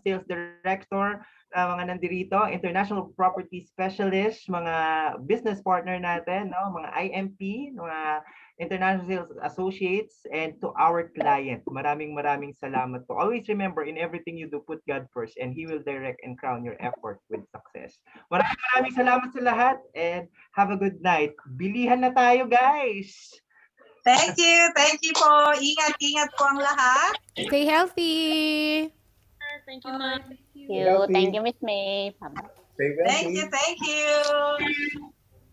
sales director, mga nandirito, international property specialist, mga business partner natin, mga IMP, mga international sales associates, and to our client. Maraming salamat po. Always remember, in everything you do, put God first and He will direct and crown your effort with success. Maraming salamat sa lahat and have a good night. Bilihan na tayo, guys! Thank you po. Ingat po ang lahat. Stay healthy. Thank you, ma'am. Healthy. Thank you, Miss May. Bye-bye. Stay healthy. Thank you.